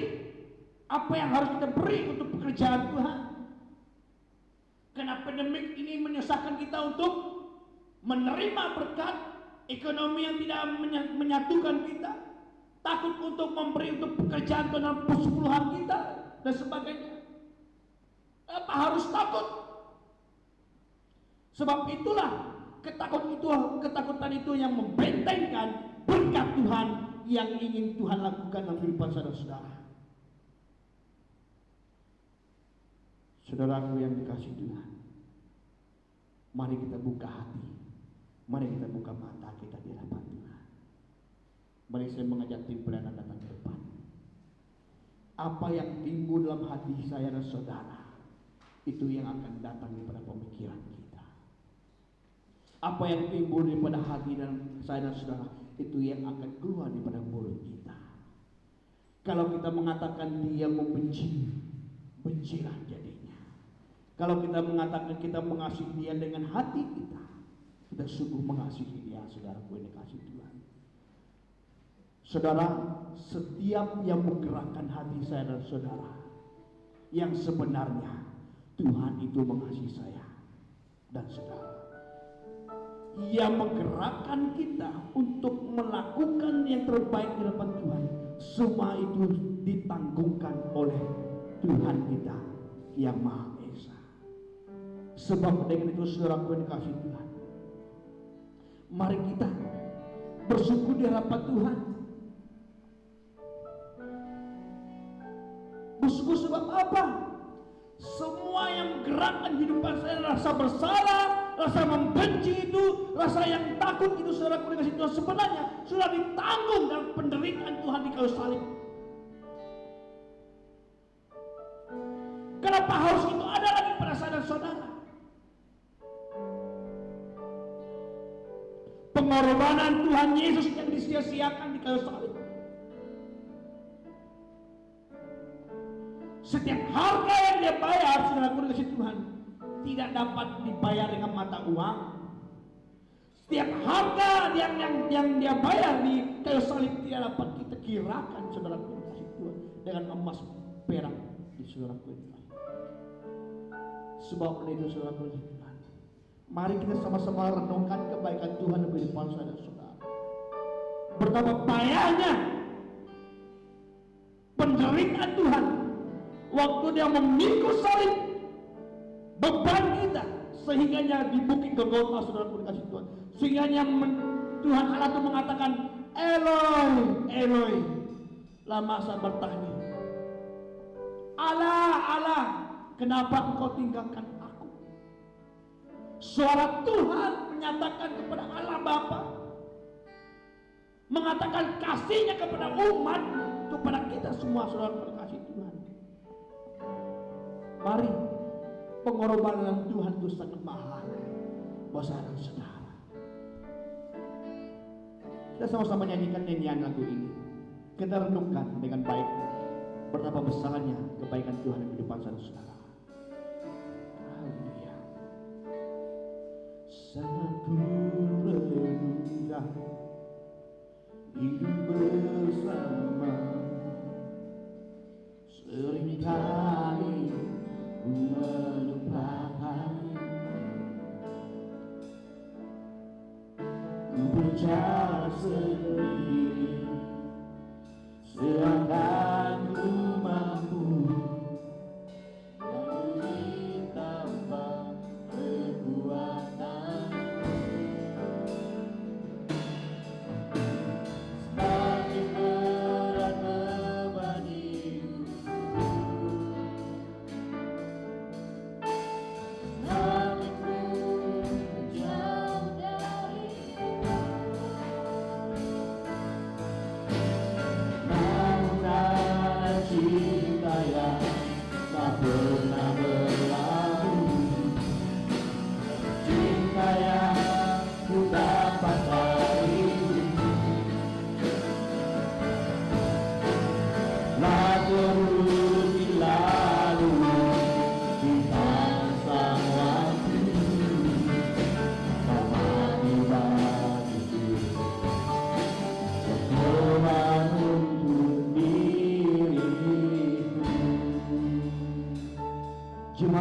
apa yang harus kita beri untuk pekerjaan Tuhan. Karena pandemik ini menyusahkan kita untuk menerima berkat ekonomi yang tidak menyatukan kita. Takut untuk memberi untuk pekerjaan dalam persepuluhan kita dan sebagainya. Apa harus takut? Sebab itulah ketakutan itu yang membentengkan berkat Tuhan yang ingin Tuhan lakukan dalam kehidupan saudara-saudara. Saudaraku yang dikasihi Tuhan, mari kita buka hati, mari kita buka mata kita di hadapan Tuhan. Mari saya mengajak tim pelayanan datang ke depan. Apa yang timbul dalam hati saya dan saudara, itu yang akan datang daripada pemikiran kita. Apa yang timbul daripada hati dan saya dan saudara, itu yang akan keluar daripada mulut kita. Kalau kita mengatakan dia membenci, bencilah jadinya. Kalau kita mengatakan kita mengasihi dia dengan hati kita sungguh mengasihi dia, saudaraku yang dikasihi Tuhan. Saudara, setiap yang menggerakkan hati saya dan saudara, yang sebenarnya Tuhan itu mengasihi saya dan saudara. Ia menggerakkan kita untuk melakukan yang terbaik di hadapan Tuhan. Semua itu ditanggungkan oleh Tuhan kita yang Maha Esa. Sebab dengan itu saudaraku yang dikasihi Tuhan, mari kita bersyukur di hadapan Tuhan. Bersyukur sebab apa? Semua yang menggerakkan kehidupan saya, rasa bersalah, rasa membenci itu, rasa yang takut itu, saudaraku dikasih Tuhan, sebenarnya sudah ditanggung dalam penderitaan Tuhan di kayu salib. Kenapa harus itu ada lagi pada saya dan saudara? Pengorbanan Tuhan Yesus yang disia-siakan di kayu salib. Setiap harga yang dia bayar, saudaraku dikasih Tuhan, tidak dapat dibayar dengan mata uang. Setiap harga yang dia bayar di kayu salib tidak dapat kita kirakan, saudaraku dikasih Tuhan, dengan emas perak di saudaraku ini. Sebab itu saudaraku dikasih Tuhan, mari kita sama-sama renungkan kebaikan Tuhan dalam kehidupan saudara-saudara. Betapa payahnya penderitaan Tuhan waktu dia memikul salib beban kita, sehingganya di bukit Golgota, saudaraku dikasih Tuhan, sehingganya Tuhan Allah itu mengatakan, Eloi, Eloi, lama sabachthani. Allah, Allah, kenapa engkau tinggalkan aku? Suara Tuhan menyatakan kepada Allah Bapa, mengatakan kasihnya kepada umat, kepada kita semua, saudara dikasih Tuhan. Mari, pengorbanan Tuhan itu sangat mahal buat saudara-saudara. Kita sama-sama nyanyikan nyanyian lagu ini. Kita renungkan dengan baik betapa besarnya kebaikan Tuhan di kehidupan saudara-saudara. Haleluya. Saat ku renungkan hidup bersama, seringkali melupakan, ku berjalan sendiri, seakan ku mampu,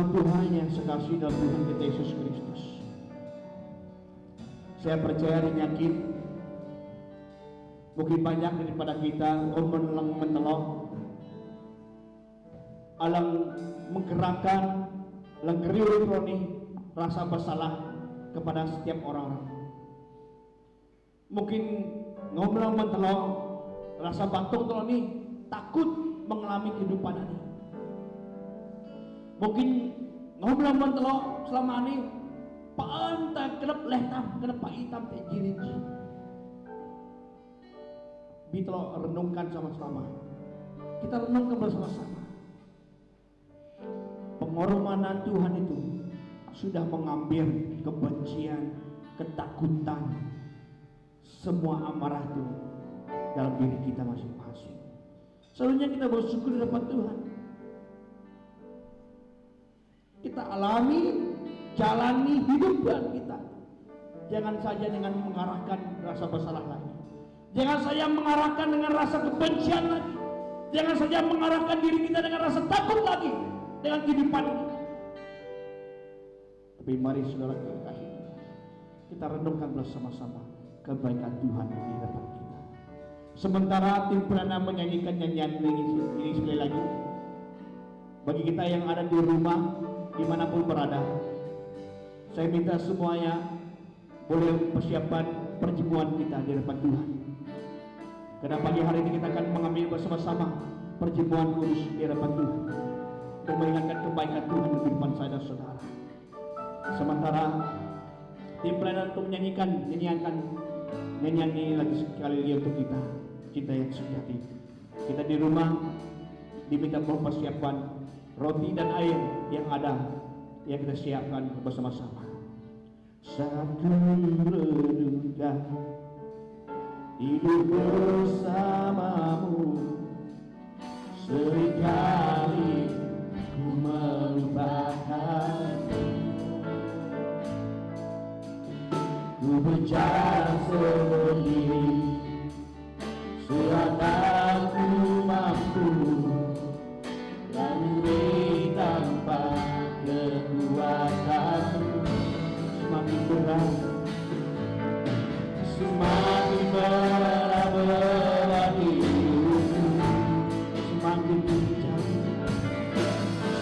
firman Tuhan yang sekasih dalam Tuhan kita Yesus Kristus. Saya percaya dan yakin mungkin banyak daripada kita menelok alang menggerakkan lenggeriu roni rasa bersalah kepada setiap orang-orang. Mungkin ngomong mentelok rasa batuk roni takut mengalami kehidupan ini. Mungkin ngomong mentelok selama ini pantai kenapa lehtam kenapa hitam jirinci. Bitelo renungkan sama-sama. Kita renungkan bersama-sama. Pengorbanan Tuhan itu sudah mengambil kebencian, ketakutan, semua amarah itu dalam diri kita masing-masing. Seharusnya kita bersyukur di hadapan Tuhan. Kita alami, jalani hidup kita. Jangan saja dengan mengarahkan rasa bersalah lagi. Jangan saja mengarahkan dengan rasa kebencian lagi. Jangan saja mengarahkan diri kita dengan rasa takut lagi dengan kehidupan ini. Tapi mari saudara kekasih, kita renungkan bersama-sama kebaikan Tuhan di hadapan kita. Sementara tim Prana menyanyikan nyanyian ini sekali lagi, bagi kita yang ada di rumah dimanapun berada, saya minta semuanya boleh persiapan perjamuan kita di hadapan Tuhan. Karena pagi hari ini kita akan mengambil bersama-sama perjamuan kudus di hadapan Tuhan untuk mengingatkan kebaikan Tuhan di kehidupan saya dan saudara. Sementara tim pelayanan untuk menyanyikan nyanyian ini lagi sekali lagi untuk kita yang sejati. Kita di rumah diminta mempersiapkan roti dan air yang ada yang kita siapkan bersama-sama. Saat renungkan hidup bersamamu, seringkali ku melupakan. Ku berjalan sendiri, seakan ku mampu lalui tanpa kekuatanmu. Semakin berat, semakin berat beban hidupku, semakin menjauh,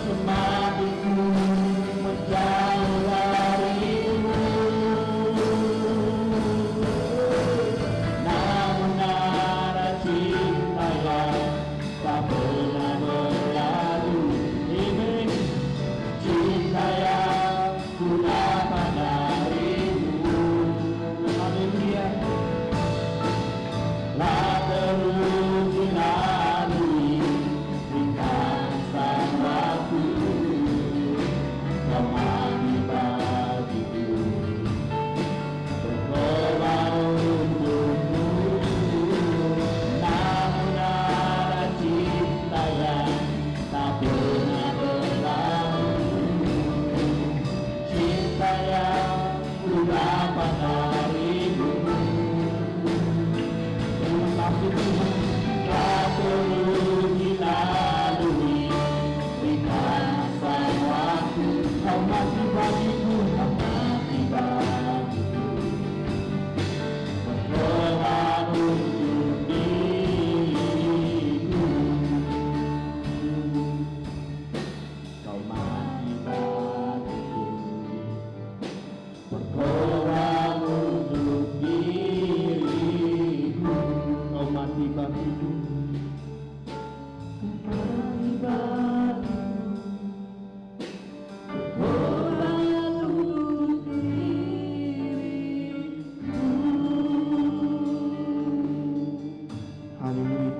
semakin ku menjauh darimu. Namun ada cinta yang tak pernah berlalu, ini cinta yang ku dapat darimu. Haleluya. Lah terus dilalui ringkasan waktu, kau mati bagiku, berkorban untukku. Namun ada cinta yang tak pernah berlalu, cinta yang ku dapat darimu. Terima kasih Tuhan, telah terus dilalui ringkasan waktu, kau mati bagiku, kau mati bagiku, berkorban untuk diriku. Kau mati bagiku, berkorban untuk diriku. Kau mati bagiku, mati bagiku, berkorban untuk diriku. Haleluya.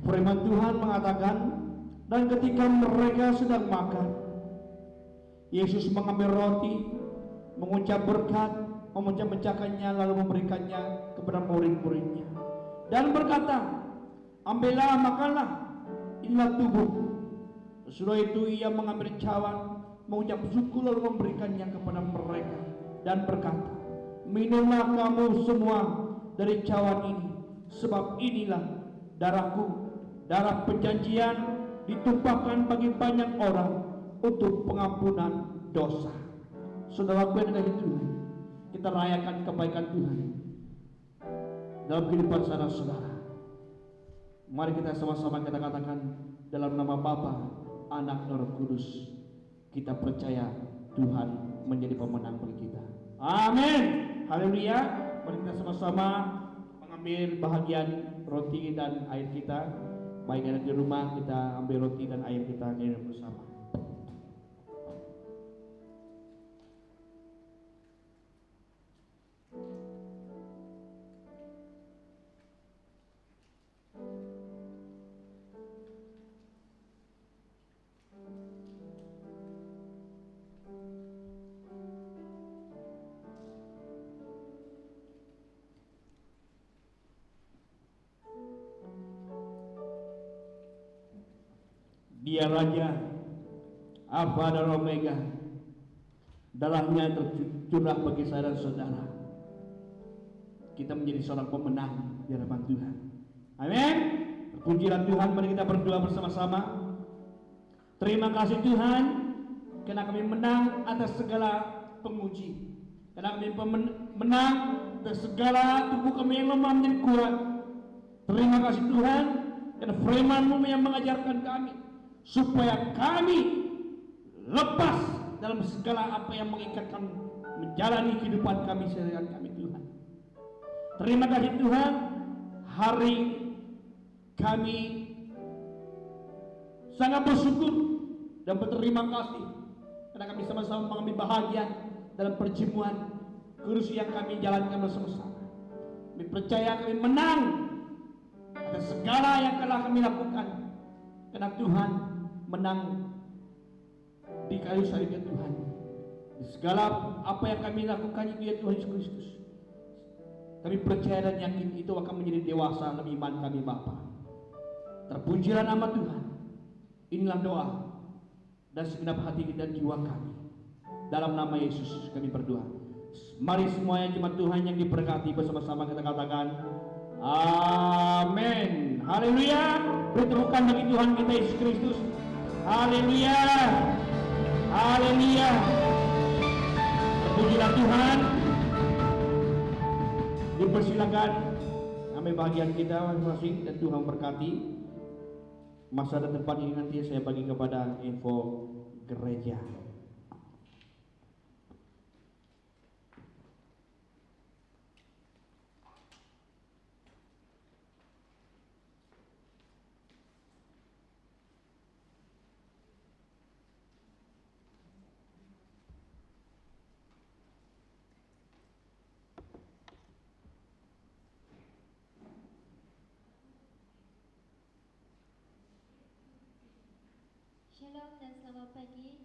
Firman Tuhan mengatakan, dan ketika mereka sedang makan, Yesus mengambil roti, mengucap berkat, memecah-mecahkannya, lalu memberikannya kepada murid-muridnya dan berkata, ambillah, makanlah, inilah tubuhku. Sesudah itu ia mengambil cawan, mengucap syukur, lalu memberikannya kepada mereka dan berkata, minumlah kamu semua dari cawan ini, sebab inilah darahku, darah perjanjian ditumpahkan bagi banyak orang untuk pengampunan dosa. Saudaraku yang dikasihi Tuhan, kita rayakan kebaikan Tuhan dalam kehidupan saudara-saudara. Mari kita sama-sama kita katakan dalam nama Bapa, Anak, dan Roh Kudus. Kita percaya Tuhan menjadi pemenang bagi kita. Amin. Haleluya. Mari kita sama-sama mengambil bahagian roti dan air kita. Baik ada di rumah, kita ambil roti dan air kita minum bersama. Dia Raja, Alfa dan Omega. Darahnya tercurah bagi saya dan saudara. Kita menjadi seorang pemenang di hadapan Tuhan. Amin. Terpujilah Tuhan. Mari kita berdoa bersama-sama. Terima kasih Tuhan, karena kami menang atas segala penguji. Karena kami menang atas segala tubuh kami yang lemah menjadi kuat. Terima kasih Tuhan, karena firman-Mu yang mengajarkan kami supaya kami lepas dalam segala apa yang mengikatkan menjalani kehidupan kami sehari-hari kami Tuhan. Terima kasih Tuhan, hari kami sangat bersyukur dan berterima kasih karena kami sama-sama mengambil bahagian dalam perjamuan kudus yang kami jalankan bersama-sama. Kami percaya kami menang atas segala yang telah kami lakukan, karena Tuhan menang di kayu salib ya Tuhan. Di segala apa yang kami lakukan itu ya Tuhan Yesus Kristus, kami percaya dan yakin itu akan menjadi dewasa dalam iman kami Bapa. Terpujilah nama Tuhan. Inilah doa dan segenap hati dan jiwa kami. Dalam nama Yesus kami berdoa. Mari semuanya jemaat Tuhan yang diberkati bersama-sama kita katakan amin. Haleluya. Beri tepukan bagi Tuhan kita Yesus Kristus. Haleluya. Haleluya. Terpujilah Tuhan. Dipersilakan ambil bagian kita masing-masing dan Tuhan berkati. Masa dan tempat ini nanti saya bagi kepada info gereja. Shalom dan selamat pagi.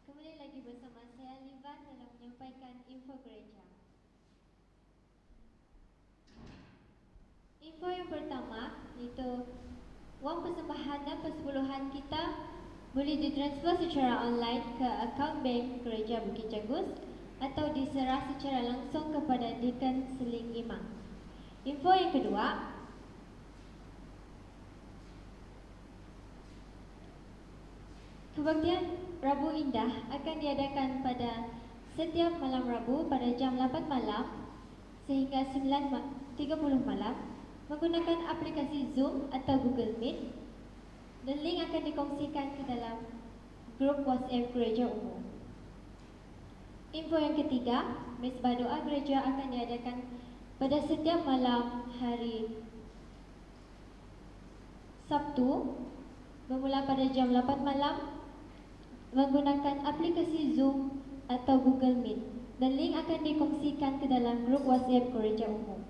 Kembali lagi bersama saya Livan dalam menyampaikan info gereja. Info yang pertama iaitu wang persembahan dan persepuluhan kita boleh ditransfer secara online ke akaun bank Gereja Bukit Jagus atau diserah secara langsung kepada Deacon Seling Imam. Info yang kedua, kebaktian Rabu Indah akan diadakan pada setiap malam Rabu pada jam 8 malam sehingga 9.30 malam menggunakan aplikasi Zoom atau Google Meet, dan link akan dikongsikan ke dalam grup WhatsApp Gereja Umum. Info yang ketiga, Mesbah Doa Gereja akan diadakan pada setiap malam hari Sabtu bermula pada jam 8 malam menggunakan aplikasi Zoom atau Google Meet, dan link akan dikongsikan ke dalam grup WhatsApp Gereja Umum.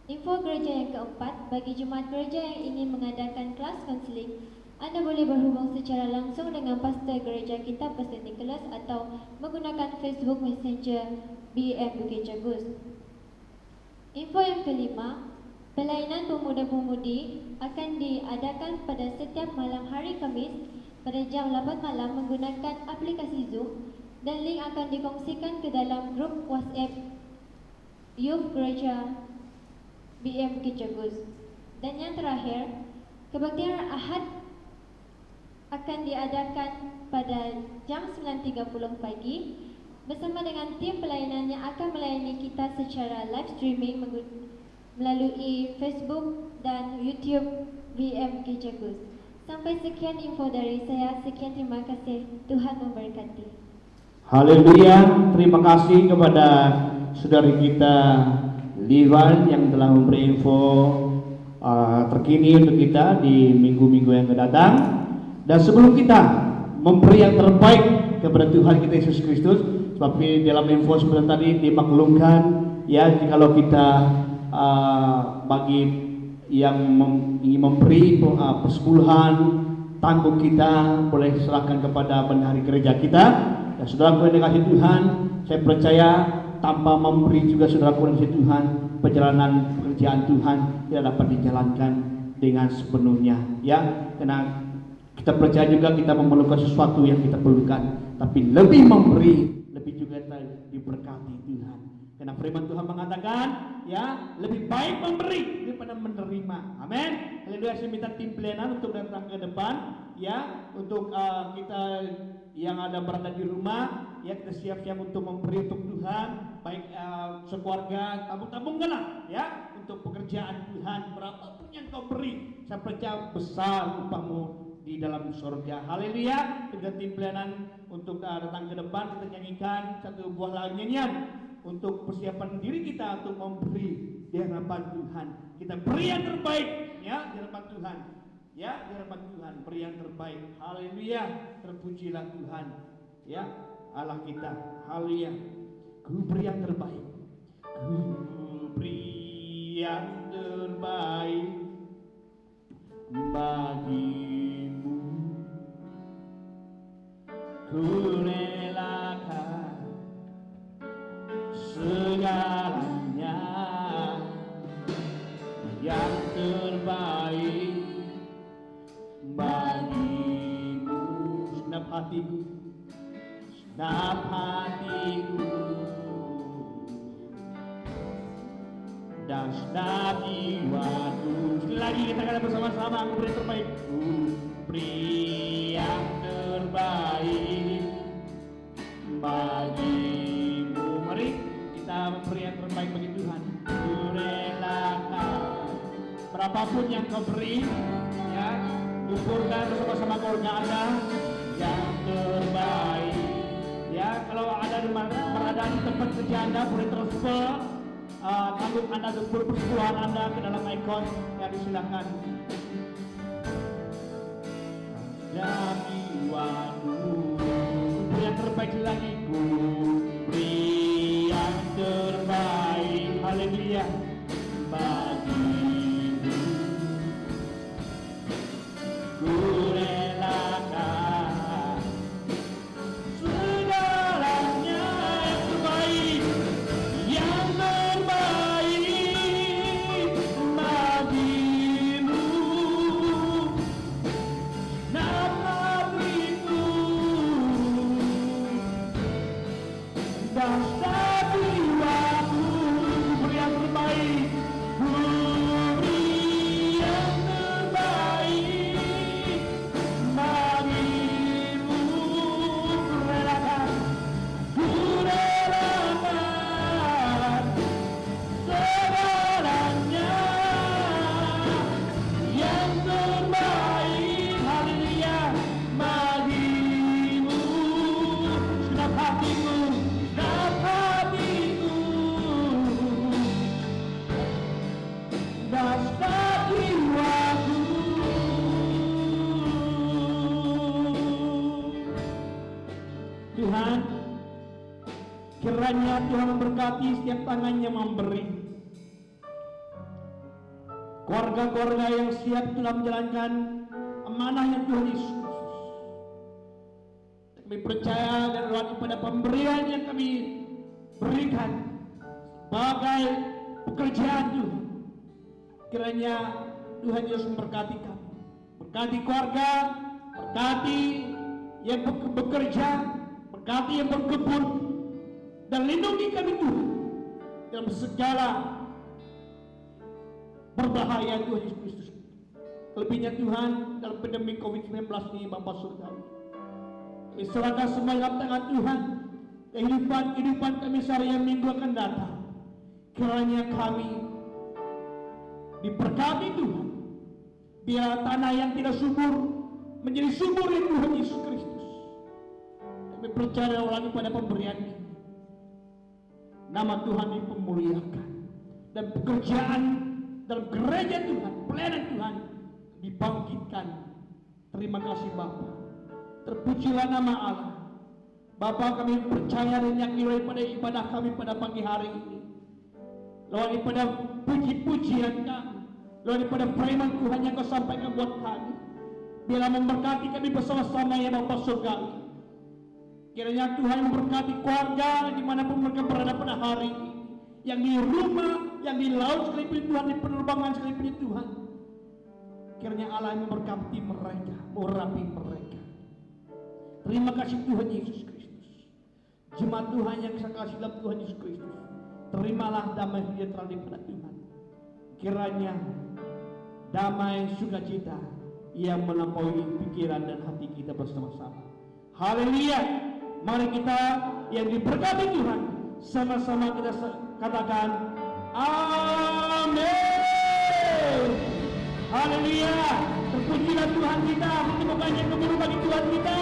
Info gereja yang keempat, bagi jemaat gereja yang ingin mengadakan kelas konseling, Anda boleh berhubung secara langsung dengan pastor gereja kita, Pastor Nicholas, atau menggunakan Facebook Messenger BM Bukit Jagus. Info yang kelima, pelayanan pemuda-pemudi akan diadakan pada setiap malam hari Khamis pada jam 8 malam menggunakan aplikasi Zoom, dan link akan dikongsikan ke dalam grup WhatsApp Youth Gereja BM Bukit Jagus. Dan yang terakhir, kebaktian Ahad akan diadakan pada jam 9.30 pagi bersama dengan tim pelayanan yang akan melayani kita secara live streaming melalui Facebook dan YouTube VM Gereja Gus. Sampai sekian info dari saya. Sekian, terima kasih. Tuhan memberkati. Haleluya. Terima kasih kepada saudari kita Livan yang telah memberi info terkini untuk kita di minggu-minggu yang akan datang. Dan sebelum kita memberi yang terbaik kepada Tuhan kita Yesus Kristus, seperti dalam info sebentar tadi dimaklumkan ya, jikalau kita bagi yang ingin memberi persepuluhan tanggung kita boleh serahkan kepada bendahari gereja kita. Dan saudaraku yang dikasihi Tuhan, saya percaya tanpa memberi juga saudaraku yang dikasihi Tuhan, perjalanan pekerjaan Tuhan tidak dapat dijalankan dengan sepenuhnya ya, karena kita percaya juga kita memerlukan sesuatu yang kita perlukan, tapi lebih memberi, lebih juga diberkati Tuhan. Karena firman Tuhan mengatakan ya, lebih baik memberi daripada menerima. Amin. Haleluya. Saya minta tim pelayanan untuk datang ke depan ya, untuk kita yang ada berada di rumah ya, kita siap-siap untuk memberi untuk Tuhan, baik sekeluarga, tabung-tabungkanlah ya untuk pekerjaan Tuhan. Berapapun yang kau beri, saya percaya besar upahmu di dalam surga. Haleluya. Kita tim pelayanan untuk datang ke depan, kita nyanyikan satu buah lagu nyanyian untuk persiapan diri kita untuk memberi di hadapan Tuhan. Kita beri yang terbaik ya di hadapan Tuhan. Ya, di hadapan Tuhan beri yang terbaik. Haleluya. Terpujilah Tuhan ya Allah kita. Haleluya. Ku beri yang terbaik. Ku beri yang terbaik bagimu. Ku relakan segalanya yang terbaik bagimu. Segenap hatiku, segenap hatiku dan segenap jiwaku. Sekali lagi kita katakan bersama-sama, aku beri terbaik. Ku beri yang terbaik bagimu. Mari kita beri yang terbaik bagi Tuhan. Ku relakan berapapun yang kau beri ya, kumpulkan bersama-sama keluarga Anda yang terbaik ya. Kalau ada berada di tempat kerja Anda, boleh transfer tanggung Anda untuk persepuluhan Anda ke dalam ikon yang disilakan. Dan jiwaku beri yang terbaik lagi. Ku beri yang terbaik, haleluya, bagimu. Ku relakan segalanya yang terbaik bagimu. Namaku dan jiwaku beri yang terbaik. Ku beri yang terbaik bagimu. Ku relakan segalanya yang terbaik, haleluya, bagimu. Segenap hatiku, segenap hatiku dan segenap jiwaku. Tuhan, kiranya Tuhan memberkati setiap tangannya memberi. Keluarga-keluarga yang siap telah menjalankan amanah yang Tuhan Yesus. Kami percaya dan rohani pada pemberian yang kami berikan sebagai pekerjaan Tuhan. Kiranya Tuhan Yesus memberkati kami, berkati keluarga, berkati yang bekerja, berkati yang berkebun, dan lindungi kami Tuhan dalam segala berbahaya Tuhan Yesus Kristus. Lebihnya Tuhan dalam pandemi COVID-19 ini Bapa Surgawi. Kami serahkan semua dalam tangan Tuhan. Kehidupan kami sehari yang minggu akan datang. Kiranya kami diberkati Tuhan. Biar tanah yang tidak subur menjadi subur di Tuhan Yesus Kristus. Kami percaya lagi pada pemberian ini. Nama Tuhan dipemuliakan. Dan pekerjaan dalam gereja Tuhan, pelayanan Tuhan dibangkitkan. Terima kasih Bapa. Terpujilah nama Allah. Bapa, kami percaya dan yakin daripada ibadah kami pada pagi hari ini. Lalu daripada puji-pujian kami, lalu daripada firman Tuhan yang Kau sampaikan buat kami, biarlah memberkati kami bersama-sama ya Bapa Surgawi. Kiranya Tuhan memberkati keluarga dimanapun mereka berada pada hari ini, yang di rumah, yang di laut sekalipun Tuhan, di penerbangan sekalipun Tuhan. Kiranya Allah yang memberkati mereka, mengurapi mereka. Terima kasih Tuhan Yesus Kristus. Jemaat Tuhan yang saya kasih dalam Tuhan Yesus Kristus, terimalah damai sejahtera daripada Tuhan. Kiranya damai sukacita yang melampaui pikiran dan hati kita bersama-sama. Haleluya. Mari kita yang diberkati Tuhan sama-sama kita katakan amin. Haleluya. Terpujilah Tuhan kita, ditemukannya kemuliaan bagi Tuhan kita.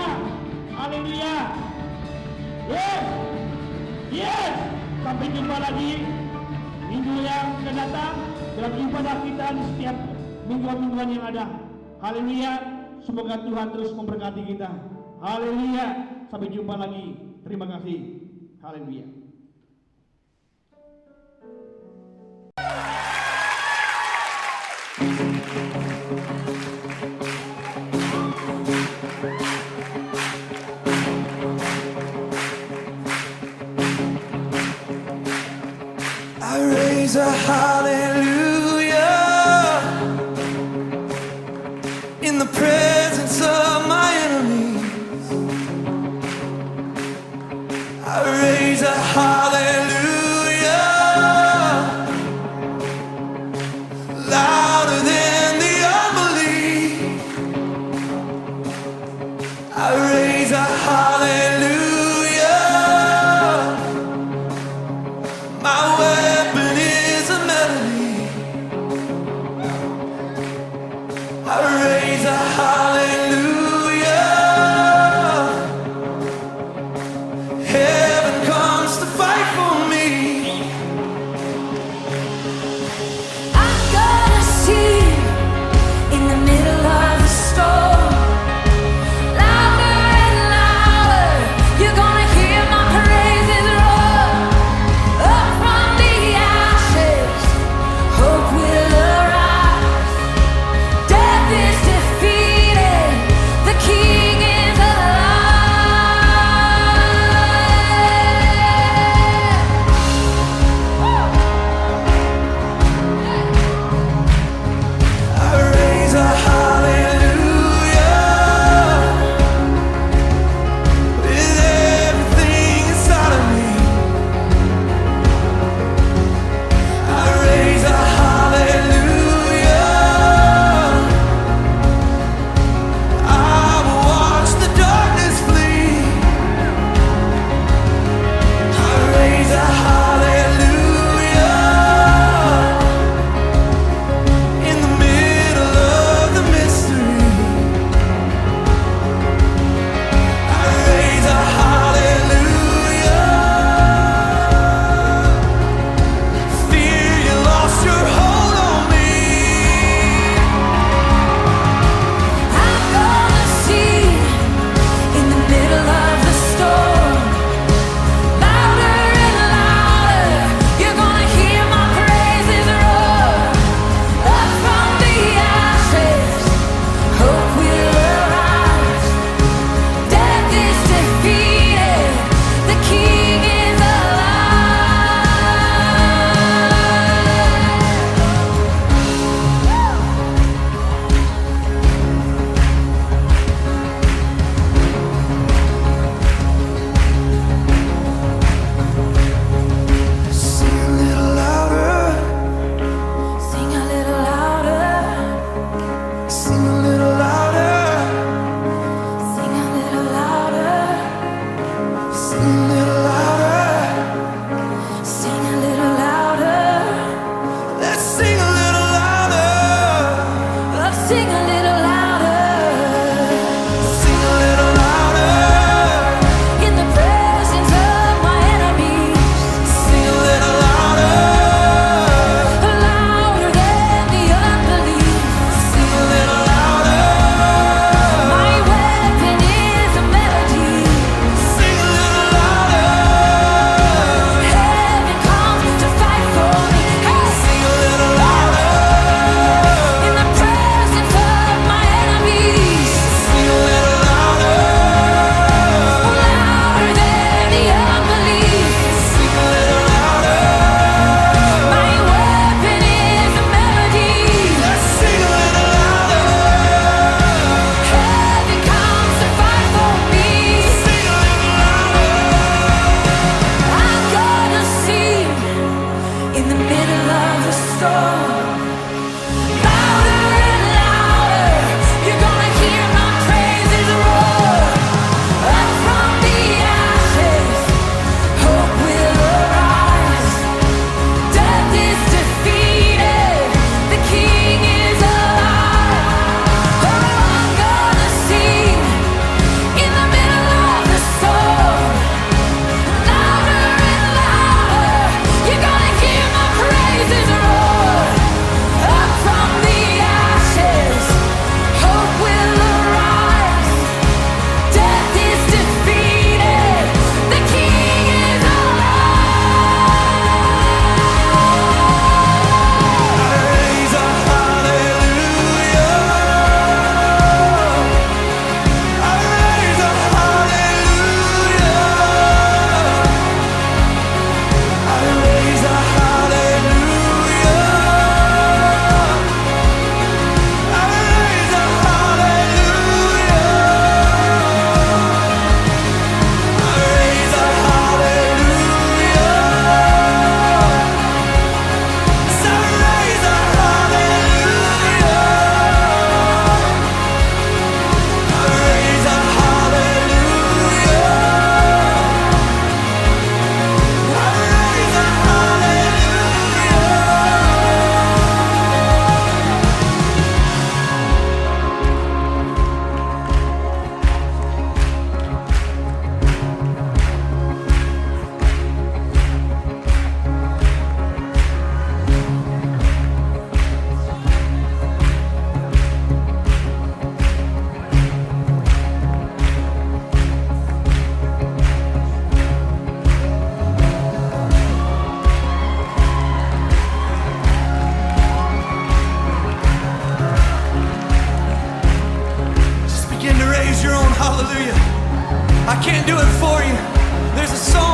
Haleluya. Yes. Yes. Sampai jumpa lagi minggu yang akan datang dalam ibadah kita di setiap minggu-mingguan yang ada. Haleluya. Semoga Tuhan terus memberkati kita. Haleluya. Sampai jumpa lagi. Terima kasih. Haleluya. I raise a hallelujah in the presence of my enemies. I raise a hallelujah louder than the unbelief. I raise a hallelujah. My weapon is a melody. I raise a hallelujah. Heaven comes to fight for me. I'm gonna Sing a little louder. Sing a little louder. In the presence of my enemies. Sing a little louder. Louder than the unbelief. Sing a little louder. My weapon is a melody. Sing a little louder. Heaven comes to fight for me. Hey, sing a little louder. In the presence of my enemies. Sing a little louder. Louder than the unbelief. Sing a little louder. My weapon is a melody. Sing a little louder. Heaven comes to fight for me. Sing a little louder. I'm gonna sing in the middle of the storm. Louder and louder, you're gonna hear my praises roar. Up from the ashes, hope will arise. Death is defeated, the King is alive. Oh, I'm gonna sing in the middle of the storm. Louder and louder, you're gonna hear my praises roar. Up from the ashes, hope will arise. Death is defeated, the King is alive. I raise a hallelujah. I raise a hallelujah. I raise a hallelujah. I raise a hallelujah. I raise a hallelujah. I raise a hallelujah. I raise a hallelujah. I raise a Just begin to raise your own hallelujah. I can't do it for you. There's a song